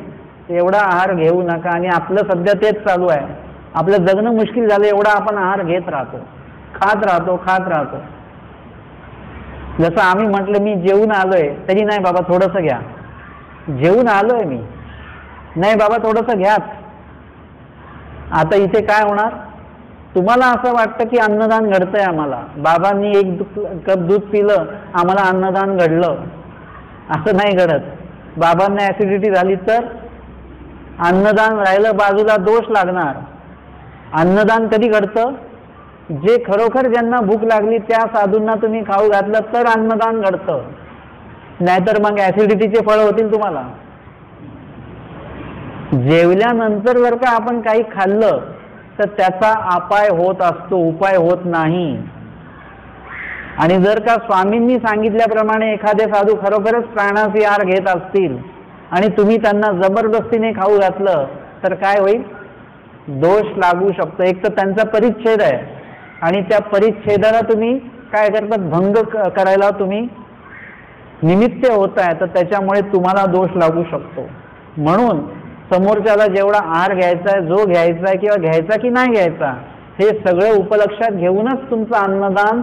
एवढा आहार घेऊ नका. आणि आपलं सध्या तेच चालू आहे, आपलं जगणं मुश्किल झालं, एवढा आपण आहार घेत राहतो, खात राहतो. जसं आम्ही म्हटलं मी जेवून आलोय तरी नाही बाबा थोडंसं घ्या, जेवून आलोय मी, नाही बाबा थोडंसं घ्याच. आता इथे काय होणार? तुम्हाला असं वाटतं की अन्नदान घडतंय आम्हाला, बाबांनी 1 कप दूध पिलं आम्हाला अन्नदान घडलं. असं नाही घडत. बाबांना ऍसिडिटी झाली तर अन्नदान राहिलं बाजूला, दोष लागणार. अन्नदान कधी घडतं? जे खरोखर ज्यांना भूक लागली त्या साधूंना तुम्ही खाऊ घातलं तर अन्नदान घडतं, नाहीतर मग ऍसिडिटीचे फळ होतील तुम्हाला. जेवल्यानंतर जर का आपण काही खाल्लं तर त्याचा अपाय होत असतो, उपाय होत नाही. आणि जर का स्वामींनी सांगितल्याप्रमाणे एखादे साधू खरोखरच प्राणासी आहार घेत असतील आणि तुम्ही त्यांना जबरदस्तीने खाऊ घातलं तर काय होईल? दोष लागू शकतो. एक तर त्यांचा परिच्छेद आहे आणि त्या परिच्छेदाला तुम्ही काय करतात? भंग करायला तुम्ही निमित्त होत आहे, तर त्याच्यामुळे तुम्हाला दोष लागू शकतो. म्हणून समोरच्याला जेवढा आहार घ्यायचा आहे, जो घ्यायचा आहे किंवा घ्यायचा की नाही घ्यायचा, हे सगळं उपलक्षात घेऊनच तुमचं अन्नदान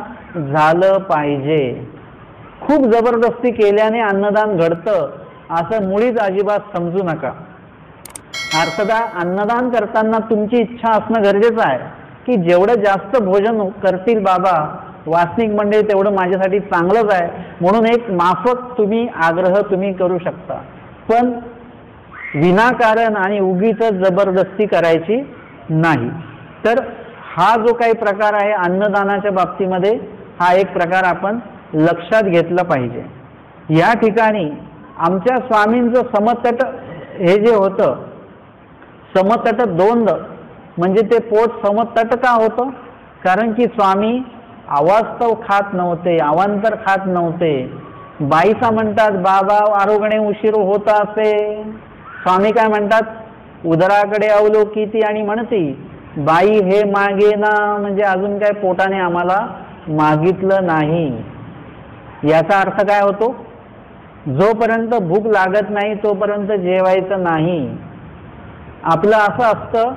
झालं पाहिजे. खूप जबरदस्ती केल्याने अन्नदान घडतं असं मुळीच अजिबात समजू नका. अर्थात अन्नदान करताना तुमची इच्छा असणं गरजेचं आहे की जेवढं जास्त भोजन करतील बाबा वासनिक मंडळी तेवढं माझ्यासाठी चांगलंच आहे, म्हणून एक माफक तुम्ही आग्रह तुम्ही करू शकता, पण विनाकारण आणि उगीच जबरदस्ती करायची नाही. तर हा जो काही प्रकार आहे अन्नदानाच्या बाबतीमध्ये, हा एक प्रकार आपण लक्षात घेतला पाहिजे. या ठिकाणी आमच्या स्वामींचं समतट हे जे होतं, समतट दोंद म्हणजे ते पोट समतट का होतं? कारण की स्वामी अवास्तव खात नव्हते, अवांतर खात नव्हते. बाईसा म्हणतात बाबा आरोग्याने उशीर होत असे, स्वामी काय म्हणतात, उदराकडे अवलोकिती आणि म्हणती बाई हे मागे ना, म्हणजे अजून काय पोटाने आम्हाला मागितलं नाही. याचा अर्थ काय होतो? जोपर्यंत भूक लागत नाही तोपर्यंत जेवायचं नाही. आपलं असं असतं,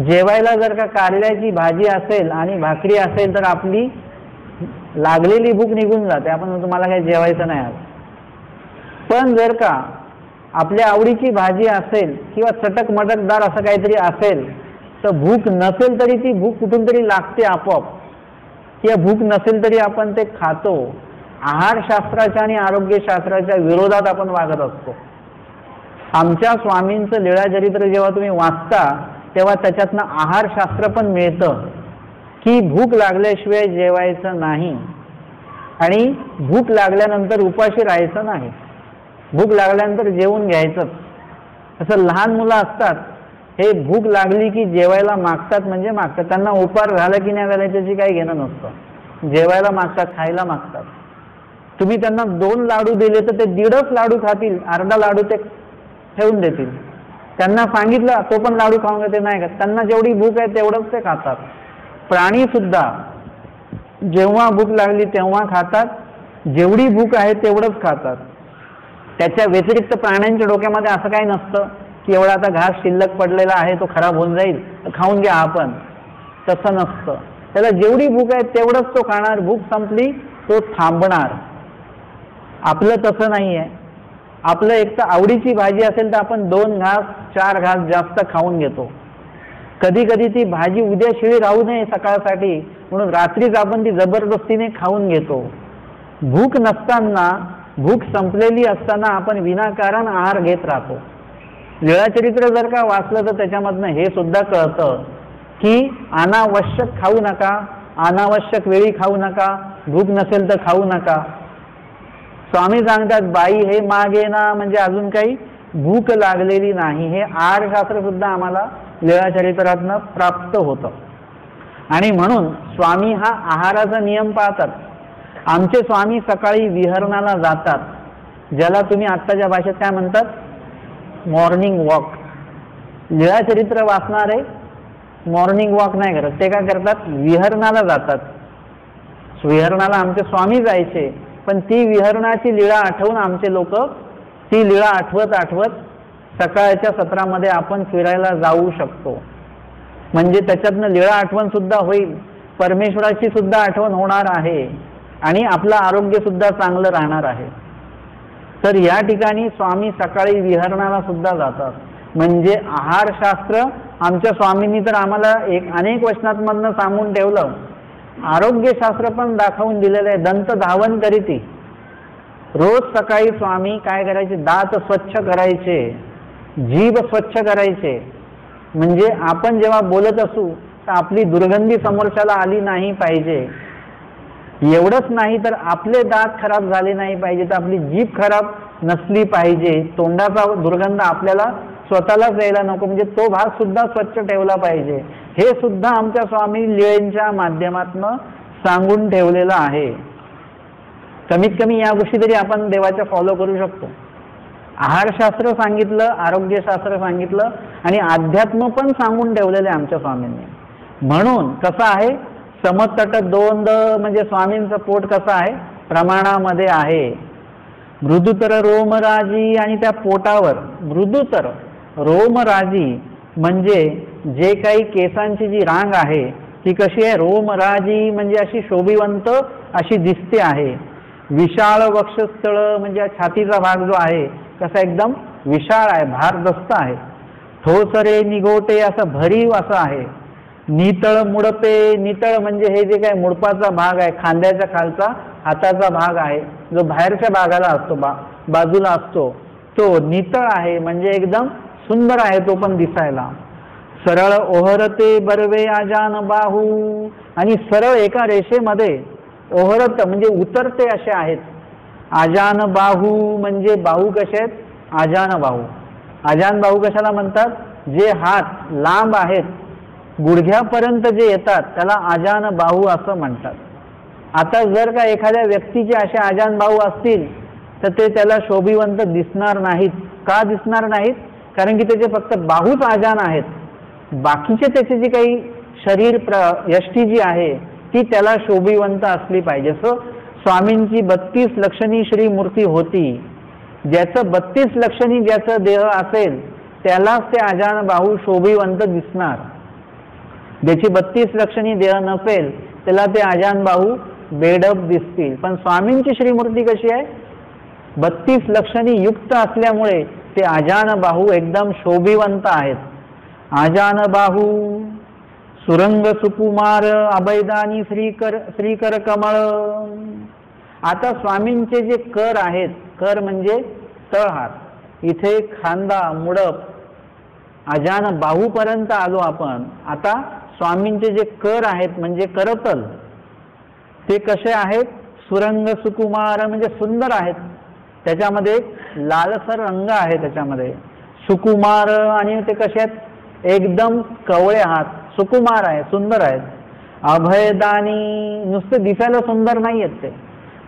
जेवायला जर का कारल्याची भाजी असेल आणि भाकरी असेल तर आपली लागलेली भूक निघून जाते, आपण म्हणतो मला काही जेवायचं नाही आज. पण जर का आपल्या आवडीची भाजी असेल किंवा चटक मटकदार असं काहीतरी असेल तर भूक नसेल तरी ती भूक कुठून तरी लागते आपोआप, किंवा भूक नसेल तरी आपण ते खातो. आहारशास्त्राच्या आणि आरोग्यशास्त्राच्या विरोधात आपण वागत असतो. आमच्या स्वामींचं लीळाचरित्र जेव्हा तुम्ही वाचता तेव्हा त्याच्यातनं आहारशास्त्र पण मिळतं की भूक लागल्याशिवाय जेवायचं नाही आणि भूक लागल्यानंतर उपाशी राहायचं नाही, भूक लागल्यानंतर जेवून घ्यायचं. असं लहान मुलं असतात, हे भूक लागली की जेवायला मागतात म्हणजे मागतात, त्यांना उपार झाला की नाही झाला त्याची काही घेणं नसतं, जेवायला मागतात, खायला मागतात. तुम्ही त्यांना 2 लाडू दिले तर ते 1.5 लाडू खातील, अर्धा लाडू ते ठेवून देतील. त्यांना सांगितलं तो पण लाडू खाऊन घेते नाही का, त्यांना जेवढी भूक आहे तेवढंच ते खातात. प्राणी सुद्धा जेव्हा भूक लागली तेव्हा खातात, जेवढी भूक आहे तेवढंच खातात. त्याच्या व्यतिरिक्त प्राण्यांच्या डोक्यामध्ये असं काही नसतं की एवढा आता घास शिल्लक पडलेला आहे तो खराब होऊन जाईल खाऊन घ्या आपण, तसं नसतं. त्याला जेवढी भूक आहे तेवढंच तो खाणार, भूक संपली तो थांबणार. आपलं तसं नाही आहे. आपलं एक तर आवडीची भाजी असेल तर आपण 2 घास 4 घास जास्त खाऊन घेतो. कधी कधी ती भाजी उद्या शिळी राहू नये सकाळसाठी म्हणून रात्रीच आपण ती जबरदस्तीने खाऊन घेतो. भूक नसताना, भूक संपलेली असताना आपण विनाकारण आहार घेत राहतो. लीळाचरित्र जर का वाचलं तर त्याच्यामधनं हे सुद्धा कळतं की अनावश्यक खाऊ नका, अनावश्यक वेळी खाऊ नका, भूक नसेल तर खाऊ नका. स्वामी सांगतात बाई हे मागे ना, म्हणजे अजून काही भूक लागलेली नाही. हे आहारशास्त्र सुद्धा आम्हाला लीळाचरित्रातनं प्राप्त होतं. आणि म्हणून स्वामी हा आहाराचा नियम पाळतात. आमचे स्वामी सकाळी विहरणाला जातात, ज्याला तुम्ही आत्ताच्या भाषेत काय म्हणतात, मॉर्निंग वॉक. लीळाचरित्र वाचणारे मॉर्निंग वॉक नाही करत, ते काय करतात, विहरणाला जातात. विहरणाला आमचे स्वामी जायचे, पण ती विहरणाची लीळा आठवून आमचे लोक ती लीळा आठवत आठवत सकाळच्या सत्रामध्ये आपण फिरायला जाऊ शकतो. म्हणजे त्याच्यातनं लीळा आठवण सुद्धा होईल, परमेश्वराची सुद्धा आठवण होणार आहे आणि आपलं आरोग्य सुद्धा चांगलं राहणार आहे. तर या ठिकाणी स्वामी सकाळी विहरणाला सुद्धा जातात. म्हणजे आहारशास्त्र आमच्या स्वामींनी तर आम्हाला अनेक वचनांमधनं सांगून ठेवलं. आरोग्यशास्त्र पण दाखवून दिलेलं आहे. दंत धावन करीती, रोज सकाळी स्वामी काय करायचे, दात स्वच्छ करायचे, जीभ स्वच्छ करायचे. म्हणजे आपण जेव्हा बोलत असू तर आपली दुर्गंधी समोरच्याला आली नाही पाहिजे. एवढंच नाही तर आपले दात खराब झाले नाही पाहिजे, तर आपली जीभ खराब नसली पाहिजे. तोंडाचा दुर्गंध आपल्याला स्वतःलाच यायला नको, म्हणजे तो भाग सुद्धा स्वच्छ ठेवला पाहिजे. हे सुद्धा आमच्या स्वामी लीळेंच्या माध्यमातून सांगून ठेवलेलं आहे. कमीत कमी या गोष्टी तरी आपण देवाच्या फॉलो करू शकतो. आहारशास्त्र सांगितलं, आरोग्यशास्त्र सांगितलं आणि अध्यात्म पण सांगून ठेवलेले आमच्या स्वामींनी. म्हणून कसं आहे, समतट दोंद म्हणजे स्वामींचं पोट कसं आहे, प्रमाणामध्ये आहे. मृदुतर रोमराजी, आणि त्या पोटावर मृदुतर रोमराजी म्हणजे जे काही केसांची जी रांग आहे ती कशी आहे, रोमराजी म्हणजे अशी शोभिवंत अशी दिसते आहे. विशाळ वक्षस्थळ म्हणजे छातीचा भाग जो आहे कसा एकदम विशाळ आहे, भारदस्त आहे. ठोसरे निगोटे असं भरीव असं आहे. नितळ मुडपे, नितळ म्हणजे हे जे काय मुडपाचा भाग आहे, खांद्याच्या खालचा हाताचा भाग आहे, जो बाहेरच्या भागाला असतो, बाजूला असतो, तो नितळ आहे म्हणजे एकदम सुंदर आहे तो पण दिसायला. सरळ ओहरते बरवे आजान बाहू, आणि सरळ एका रेषेमध्ये ओहरत म्हणजे उतरते असे आहेत. आजान बाहू म्हणजे बाहू कसे आहेत? आजान बाहू. आजान बाहू कशाला म्हणतात? जे हात लांब आहेत, गुडघ्यापर्यंत जे येतात त्याला आजान बाहू असं म्हणतात. आता जर का एखाद्या व्यक्तीचे असे आजान बाहू असतील तर ते त्याला शोभिवंत दिसणार नाहीत. का दिसणार नाहीत? कारण की त्याचे फक्त बाहूच आजान आहेत, बाकीचे त्याचे जी काही शरीर यष्टी जी आहे ती त्याला शोभिवंत असली पाहिजे. सो स्वामींची 32 लक्षणी श्री मूर्ती होती. ज्याचं 32 लक्षणी ज्याचं देह असेल त्यालाच ते आजान बाहू शोभिवंत दिसणार. ज्याची 32 लक्षणी देह नसेल त्याला ते आजान बाहू बेडब दिसतील. पण स्वामींची श्रीमूर्ती कशी आहे? 32 लक्षणी युक्त असल्यामुळे ते आजान बाहू एकदम शोभिवंत आहेत. आजान बाहू सुरंग सुकुमार अभयदानी श्रीकर कमळ. आता स्वामींचे जे कर आहेत, कर म्हणजे तळहात, इथे खांदा मुडप आजान बाहूपर्यंत आलो आपण. आता स्वामींचे जे कर आहेत म्हणजे करतल ते कसे आहेत? सुरंग सुकुमार म्हणजे सुंदर आहेत, त्याच्यामध्ये लालसर रंग आहे त्याच्यामध्ये, सुकुमार. आणि ते कसे आहेत? एकदम कवळे हात, सुकुमार आहे, सुंदर आहेत. अभयदानी नुसते दिसायला सुंदर नाही आहेत ते,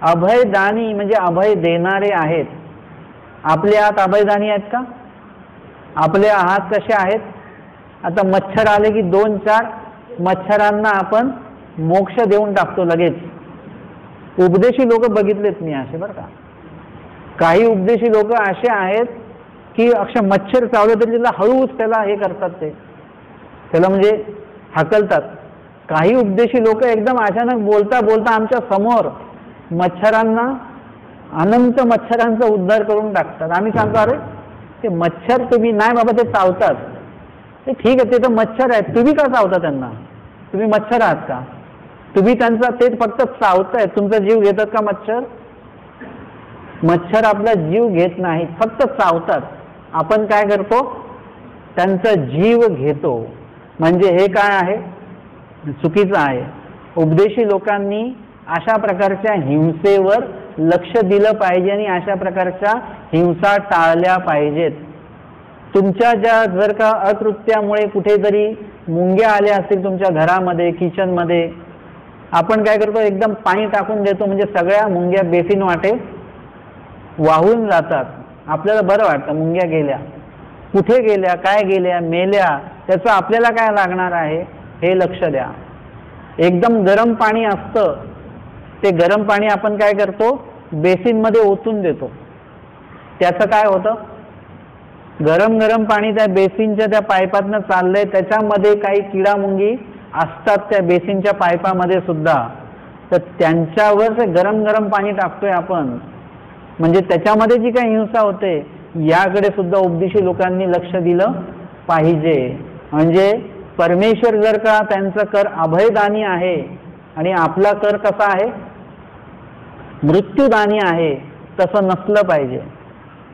अभयदानी म्हणजे अभय देणारे आहेत. आपले हात अभयदानी आहेत का? आपले हात कसे आहेत? आता मच्छर आले की 2-4 मच्छरांना आपण मोक्ष देऊन टाकतो लगेच. उपदेशी लोक बघितलेत मी असे बरं का. काही उपदेशी लोक असे आहेत की अक्षर मच्छर चावले तरी त्याला हळूच त्याला हे करतात, ते त्याला म्हणजे हाकलतात. काही उपदेशी लोक एकदम अचानक बोलता बोलता आमच्या समोर मच्छरांना, अनंत मच्छरांचा उद्धार करून टाकतात. आम्ही सांगतो अरे ते मच्छर तुम्ही नाही बाबा, ते चावतात. ते ठीक आहे, ते तर मच्छर आहेत, तुम्ही का चावता त्यांना? तुम्ही मच्छर आहात का? तुम्ही त्यांचा ते फक्त चावताय, तुमचा जीव घेतात का मच्छर? मच्छर आपला जीव घेत नाहीत, फक्त चावतात. आपण काय करतो? त्यांचा जीव घेतो. म्हणजे हे काय आहे? चुकीचं आहे. उपदेशी लोकांनी अशा प्रकारच्या हिंसेवर लक्ष दिलं पाहिजे आणि अशा प्रकारच्या हिंसा टाळल्या पाहिजेत. तुमच्या ज्या जर का अकृत्यामुळे कुठेतरी मुंग्या आल्या असतील तुमच्या घरामध्ये, किचनमध्ये, आपण काय करतो? एकदम पाणी टाकून देतो, म्हणजे सगळ्या मुंग्या बेसिन वाटे वाहून जातात. आपल्याला बरं वाटतं मुंग्या गेल्या. कुठे गेल्या, काय गेल्या, मेल्या, त्याचं आपल्याला काय लागणार आहे हे लक्ष द्या. एकदम गरम पाणी असतं, ते गरम पाणी आपण काय करतो? बेसिनमध्ये ओतून देतो. त्याचं काय होतं? गरम गरम पाणी त्या बेसिनच्या त्या पाईपातनं चाललंय, त्याच्यामध्ये काही किडामुंगी असतात त्या बेसिनच्या पाईपामध्ये सुद्धा, तर त्यांच्यावर ते गरम गरम पाणी टाकतोय आपण, म्हणजे त्याच्यामध्ये जी काही हिंसा होते याकडे सुद्धा उपदेशी लोकांनी लक्ष दिलं पाहिजे. म्हणजे परमेश्वर जर का त्यांचा कर अभयदानी आहे आणि आपला कर कसा आहे? मृत्यूदानी आहे, तसं नसलं पाहिजे.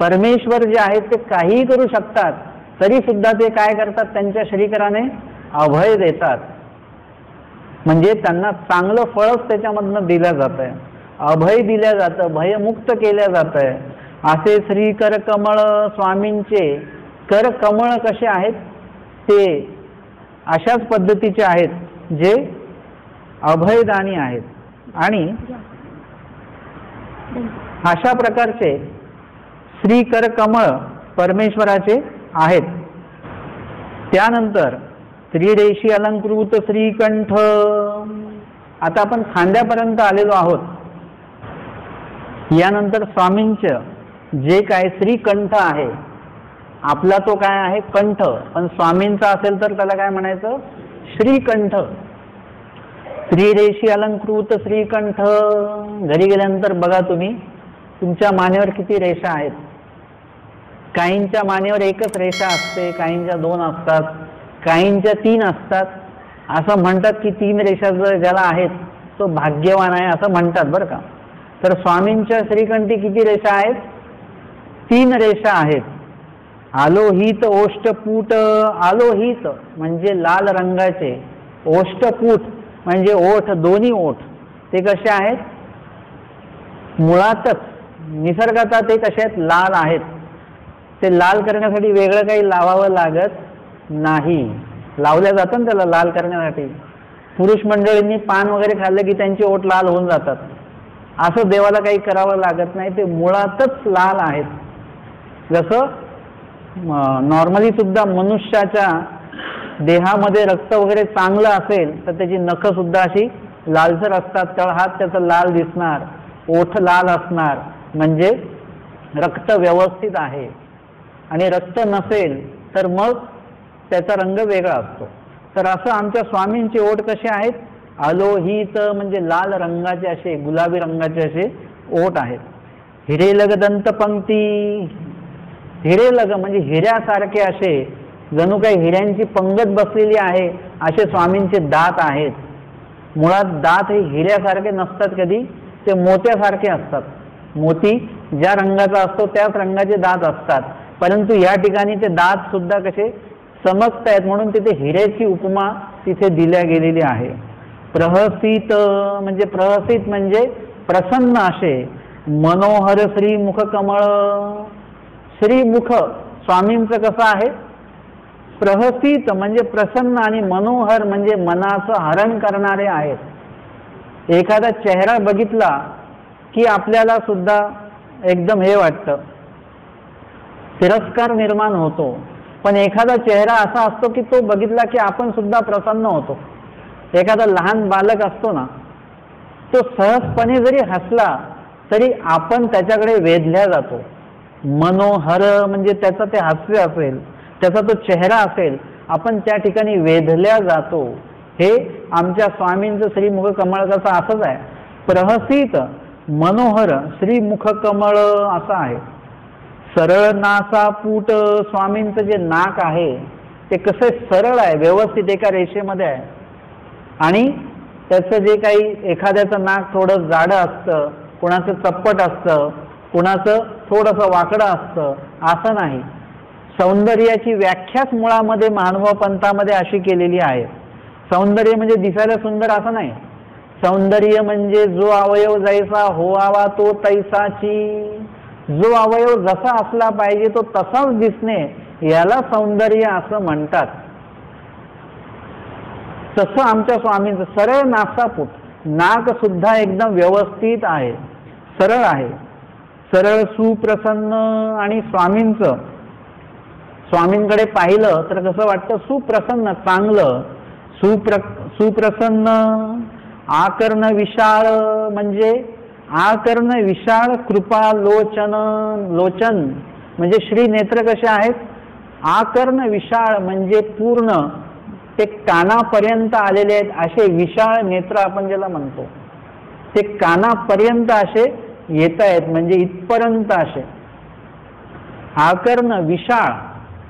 परमेश्वर जे आहेत ते काहीही करू शकतात, तरी सुद्धा ते काय करतात? त्यांच्या श्रीकराने अभय देतात. म्हणजे त्यांना चांगलं फळच त्याच्यामधनं दिलं जात आहे, अभय दिल्या जातं, भयमुक्त केल्या जात आहे. असे श्री कर कमळ स्वामींचे कर कमळ कसे आहेत? ते अशाच पद्धतीचे आहेत जे अभयदानी आहेत. आणि अशा प्रकारचे श्री कर कमळ परमेश्वराचे आहेत. त्यानंतर त्रिरेशी अलंकृत श्रीकंठ. आता आपण खांद्यापर्यंत आलेलो आहोत. यानंतर स्वामींचं जे काय श्रीकंठ आहे, आपला तो काय आहे? कंठ. पण स्वामींचा असेल तर त्याला काय म्हणायचं? श्रीकंठ. त्रिरेशी अलंकृत श्रीकंठ. घरी गेल्यानंतर बघा तुम्ही, तुमच्या मानेवर किती रेषा आहेत. काहींच्या मानेवर एकच रेषा असते, काहींच्या 2 असतात, काहींच्या 3 असतात, असं म्हणतात की 3 रेषा ज्याला आहेत तो भाग्यवान आहे असं म्हणतात बरं का. तर स्वामींच्या श्रीकंठी किती रेषा आहेत? 3 रेषा आहेत. आलोहित ओष्ठपूट, आलोहित म्हणजे लाल रंगाचे, ओष्ठपूट म्हणजे ओठ, दोन्ही ओठ ते कसे आहेत? मुळातच निसर्गाचा ते कसे आहेत? लाल आहेत. ते लाल करण्यासाठी वेगळं काही लावावं लागत नाही. लावल्या जातं ना त्याला लाल करण्यासाठी. पुरुष मंडळींनी पान वगैरे खाल्लं की त्यांचे ओठ लाल होऊन जातात. असं देवाला काही करावं लागत नाही, ते मुळातच लाल आहेत. जसं नॉर्मली सुद्धा मनुष्याच्या देहामध्ये रक्त वगैरे चांगलं असेल तर त्याची नखं सुद्धा अशी लालसर असतात, तळहात त्याचं लाल दिसणार, ओठ लाल असणार, म्हणजे रक्त व्यवस्थित आहे. आणि रक्त नसेल तर मग त्याचा रंग वेगळा असतो. तर असं आमच्या स्वामींचे ओठ कसे आहेत? आलोहित म्हणजे लाल रंगाचे, असे गुलाबी रंगाचे असे ओठ आहेत. हिरेलग दंतपंक्ती, हिरेलग म्हणजे हिऱ्यासारखे असे, जणू काही हिऱ्यांची पंगत बसलेली आहे असे स्वामींचे दात आहेत. मुळात दात हे हिऱ्यासारखे नसतात कधी, ते मोत्यासारखे असतात. मोती ज्या रंगाचा असतो त्याच रंगाचे दात असतात, परंतु या ठिकाणी ते दात सुद्धा कसे चमकतायत म्हणून तिथे हिऱ्याची उपमा तिथे दिल्या गेलेली आहे. प्रहसित म्हणजे, प्रहसित म्हणजे प्रसन्न असे, मनोहर श्रीमुख कमळ, श्रीमुख स्वामींचं कसं आहे? प्रहसित म्हणजे प्रसन्न, आणि मनोहर म्हणजे मनाचं हरण करणारे आहेत. एखादा चेहरा बघितला की आपल्याला सुद्धा एकदम हे वाटतं, तिरस्कार निर्माण होतो. पण एखादा चेहरा असा असतो की तो बघितला की आपण सुद्धा प्रसन्न होतो. एखादा लहान बालक असतो ना, तो सहजपणे जरी हसला तरी आपण त्याच्याकडे वेधल्या जातो. मनोहर म्हणजे त्याचं ते हास्य असेल, त्याचा तो चेहरा असेल, आपण त्या ठिकाणी वेधल्या जातो. हे आमच्या स्वामींचं श्रीमुख कमळ कसं असंच आहे. प्रहसित, मनोहर, श्रीमुख कमळ असं आहे. सरळ नासापूट, स्वामींचं जे नाक आहे ते कसं सरळ आहे, व्यवस्थित एका रेषेमध्ये आहे. आणि त्याचं जे काही, एखाद्याचं नाक थोडं जाडं असतं, कुणाचं चप्पट असतं, कुणाचं थोडंसं वाकडं असतं, असं नाही. सौंदर्याची व्याख्याच मुळामध्ये मानव पंथामध्ये अशी केलेली आहे. सौंदर्य म्हणजे दिसायला सुंदर असं नाही. सौंदर्य म्हणजे जो अवयव जैसा होवावा तो तैसाची, जो अवयव जसा असला पाहिजे तो तसाच दिसणे, याला सौंदर्य असं म्हणतात. तसं आमच्या स्वामींचं सरळ नासापूट, नाक सुद्धा एकदम व्यवस्थित आहे, सरळ आहे. सरळ सुप्रसन्न, आणि स्वामींचं, स्वामींकडे पाहिलं तर कसं वाटतं? सुप्रसन्न, चांगलं, सुप्रसन्न. आकर्ण विशाळ म्हणजे, आकर्ण विशाळ, कृपा लोचन, लोचन म्हणजे श्री नेत्र कसे आहेत? आकर्ण विशाळ म्हणजे पूर्ण ते कानापर्यंत आलेले आहेत असे विशाळ नेत्र आपण ज्याला म्हणतो. ते कानापर्यंत असे येत आहेत, म्हणजे इथपर्यंत असे. आकर्ण विशाळ,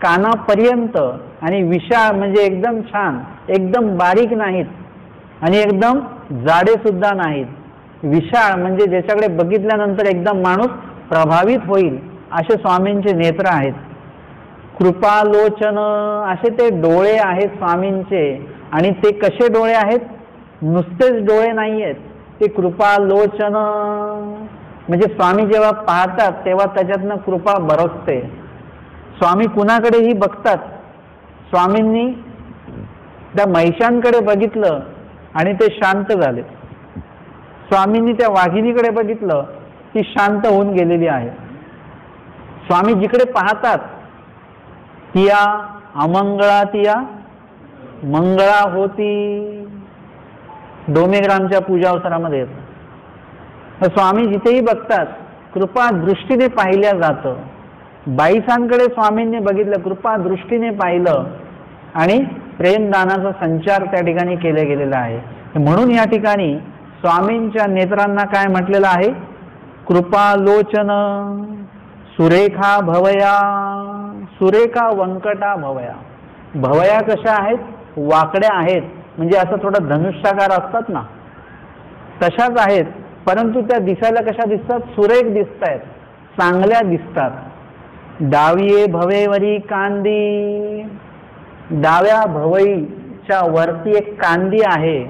कानापर्यंत, आणि विशाळ म्हणजे एकदम छान, एकदम बारीक नाहीत आणि एकदम जाडे सुद्धा नाहीत. विशाळ म्हणजे ज्याच्याकडे बघितल्यानंतर एकदम माणूस प्रभावित होईल असे स्वामींचे नेत्र आहेत. कृपालोचन असे ते डोळे आहेत स्वामींचे. आणि ते कसे डोळे आहेत? नुसतेच डोळे नाही आहेत, ते कृपालोचन म्हणजे स्वामी जेव्हा पाहतात तेव्हा त्याच्यातनं कृपा बरसते. स्वामी कुणाकडेही बघतात. स्वामींनी त्या महिषांकडे बघितलं आणि ते शांत झाले. स्वामींनी त्या वाघिणीकडे बघितलं, ती शांत होऊन गेलेली आहे. स्वामी जिकडे पाहतात तिया अमंगळा तिया मंगळा होती, डोमेग्रामच्या पूजावसरामध्ये येतं. तर स्वामी जिथेही बघतात कृपा दृष्टीने पाहिल्या जातं. बाईसांकडे स्वामींनी बघितलं, कृपा दृष्टीने पाहिलं आणि प्रेमदानाचा संचार त्या ठिकाणी केला गेलेला आहे. म्हणून या ठिकाणी स्वामींच्या नेत्रांना काय म्हटलेलं आहे? कृपालोचन. सुरेखा भवया, सुरेखा वंकटा भवया. भवया कशा आहेत? वाकड्या आहेत. म्हणजे असं थोडा धनुष्याकार असतात ना, तशाच आहेत, परंतु त्या दिसायला कशा दिसतात? सुरेख दिसत आहेत, चांगल्या दिसतात. डाविये भवेवरी कांदी, डाव्या भवईच्या वरती एक कांदी आहे.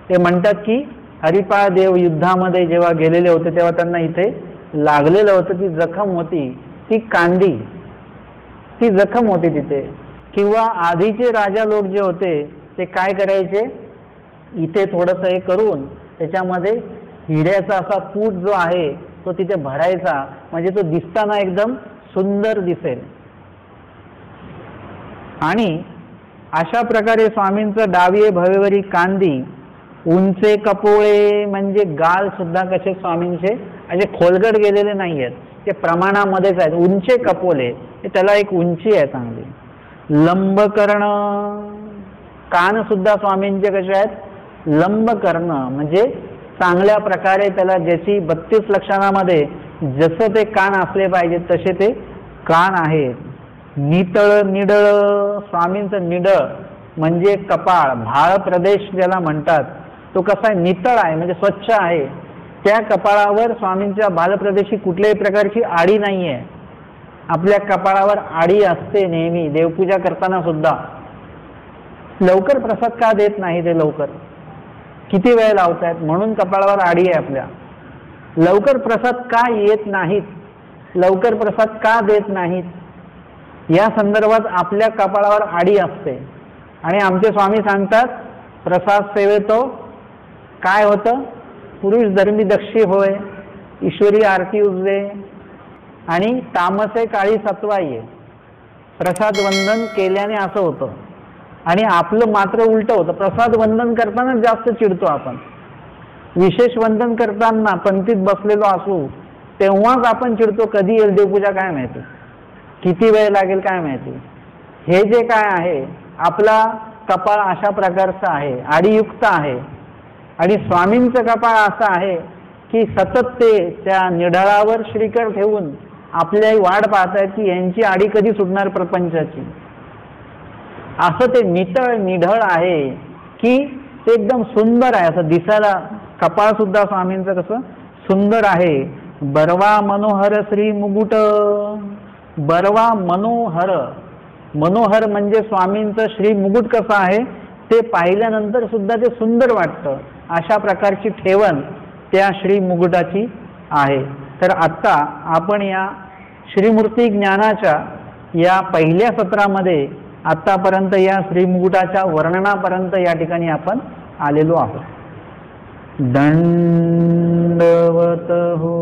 ते म्हणतात की हरिपाळ देव युद्धामध्ये जेव्हा गेलेले होते तेव्हा त्यांना इथे लागलेलं होतं, ती जखम होती, ती कांदी, ती जखम होती तिथे. किंवा आधीचे राजा लोक जे होते ते काय करायचे, इथे थोडंसं हे करून त्याच्यामध्ये हिऱ्याचा असा पूट जो आहे तो तिथे भरायचा, म्हणजे तो दिसताना एकदम सुंदर दिसेल. आणि अशा प्रकारे स्वामींचं डावीये भवेवरी कांदी, उंचे कपोळे, म्हणजे गाल सुद्धा कसे स्वामींचे असे खोलगट गेलेले नाही आहेत, ते प्रमाणामध्येच आहेत. उंचे कपोले, त्याला एक उंची आहे चांगली. लंब कर्ण, कान सुद्धा स्वामींचे कसे आहेत? लंब कर्ण, म्हणजे चांगल्या प्रकारे त्याला ज्याची 32 लक्षणामध्ये जसं ते कान असले पाहिजे तसे ते कान आहेत. नितळ निडळ, स्वामींचं निडळ म्हणजे कपाळ, भाळ प्रदेश ज्याला म्हणतात, तो कसा आहे? नितळ आहे, म्हणजे स्वच्छ आहे. त्या कपाळावर स्वामींच्या भालप्रदेशी कुठल्याही प्रकारची आडी नाही आहे. आपल्या कपाळावर आडी असते नेहमी, देवपूजा करताना सुद्धा. लवकर प्रसाद का देत नाही ते? लवकर किती वेळ लावतायत म्हणून कपाळावर आडी आहे आपल्या. लवकर प्रसाद का येत नाहीत, लवकर प्रसाद का देत नाहीत, या संदर्भात आपल्या कपाळावर आडी असते. आणि आमचे स्वामी सांगतात, प्रसाद सेवेतो काय होतं? पुरुष धर्मी दक्षी होय, ईश्वरी आरती उजवे, आणि तामसे काळी सत्वाये. प्रसाद वंदन केल्याने असं होतं. आणि आपलं मात्र उलट होतं, प्रसाद वंदन करताना जास्त चिडतो आपण. विशेष वंदन करताना पंक्तीत बसलेलो असू तेव्हाच आपण चिडतो. कधी येईल देवपूजा काय माहिती, किती वेळ लागेल काय माहिती. हे जे काय आहे, आपला कपाळ अशा प्रकारचं आहे, आडीयुक्त आहे. आणि स्वामींचं कपाळ असं आहे की सतत ते त्या निढळावर श्रीकर ठेवून आपल्या वाट पाहतायत की यांची आडी कधी सुटणार प्रपंचाची. असं ते नितळ निढळ आहे की ते एकदम सुंदर आहे, असं दिसायला कपाळ सुद्धा स्वामींचं कसं सुंदर आहे. बरवा मनोहर श्री मुकुट, बरवा मनोहर, मनोहर म्हणजे स्वामींचं श्री मुकुट कसं आहे ते पाहिल्यानंतर सुद्धा ते सुंदर वाटतं. अशा प्रकारची ठेवण त्या श्री मुकुटाची आहे. तर आत्ता आपण या श्रीमूर्ती ज्ञानाच्या या पहिल्या सत्रामध्ये आतापर्यंत या श्रीमुकुटाच्या वर्णनापर्यंत या ठिकाणी आपण आलेलो आहोत. दंडवत हो.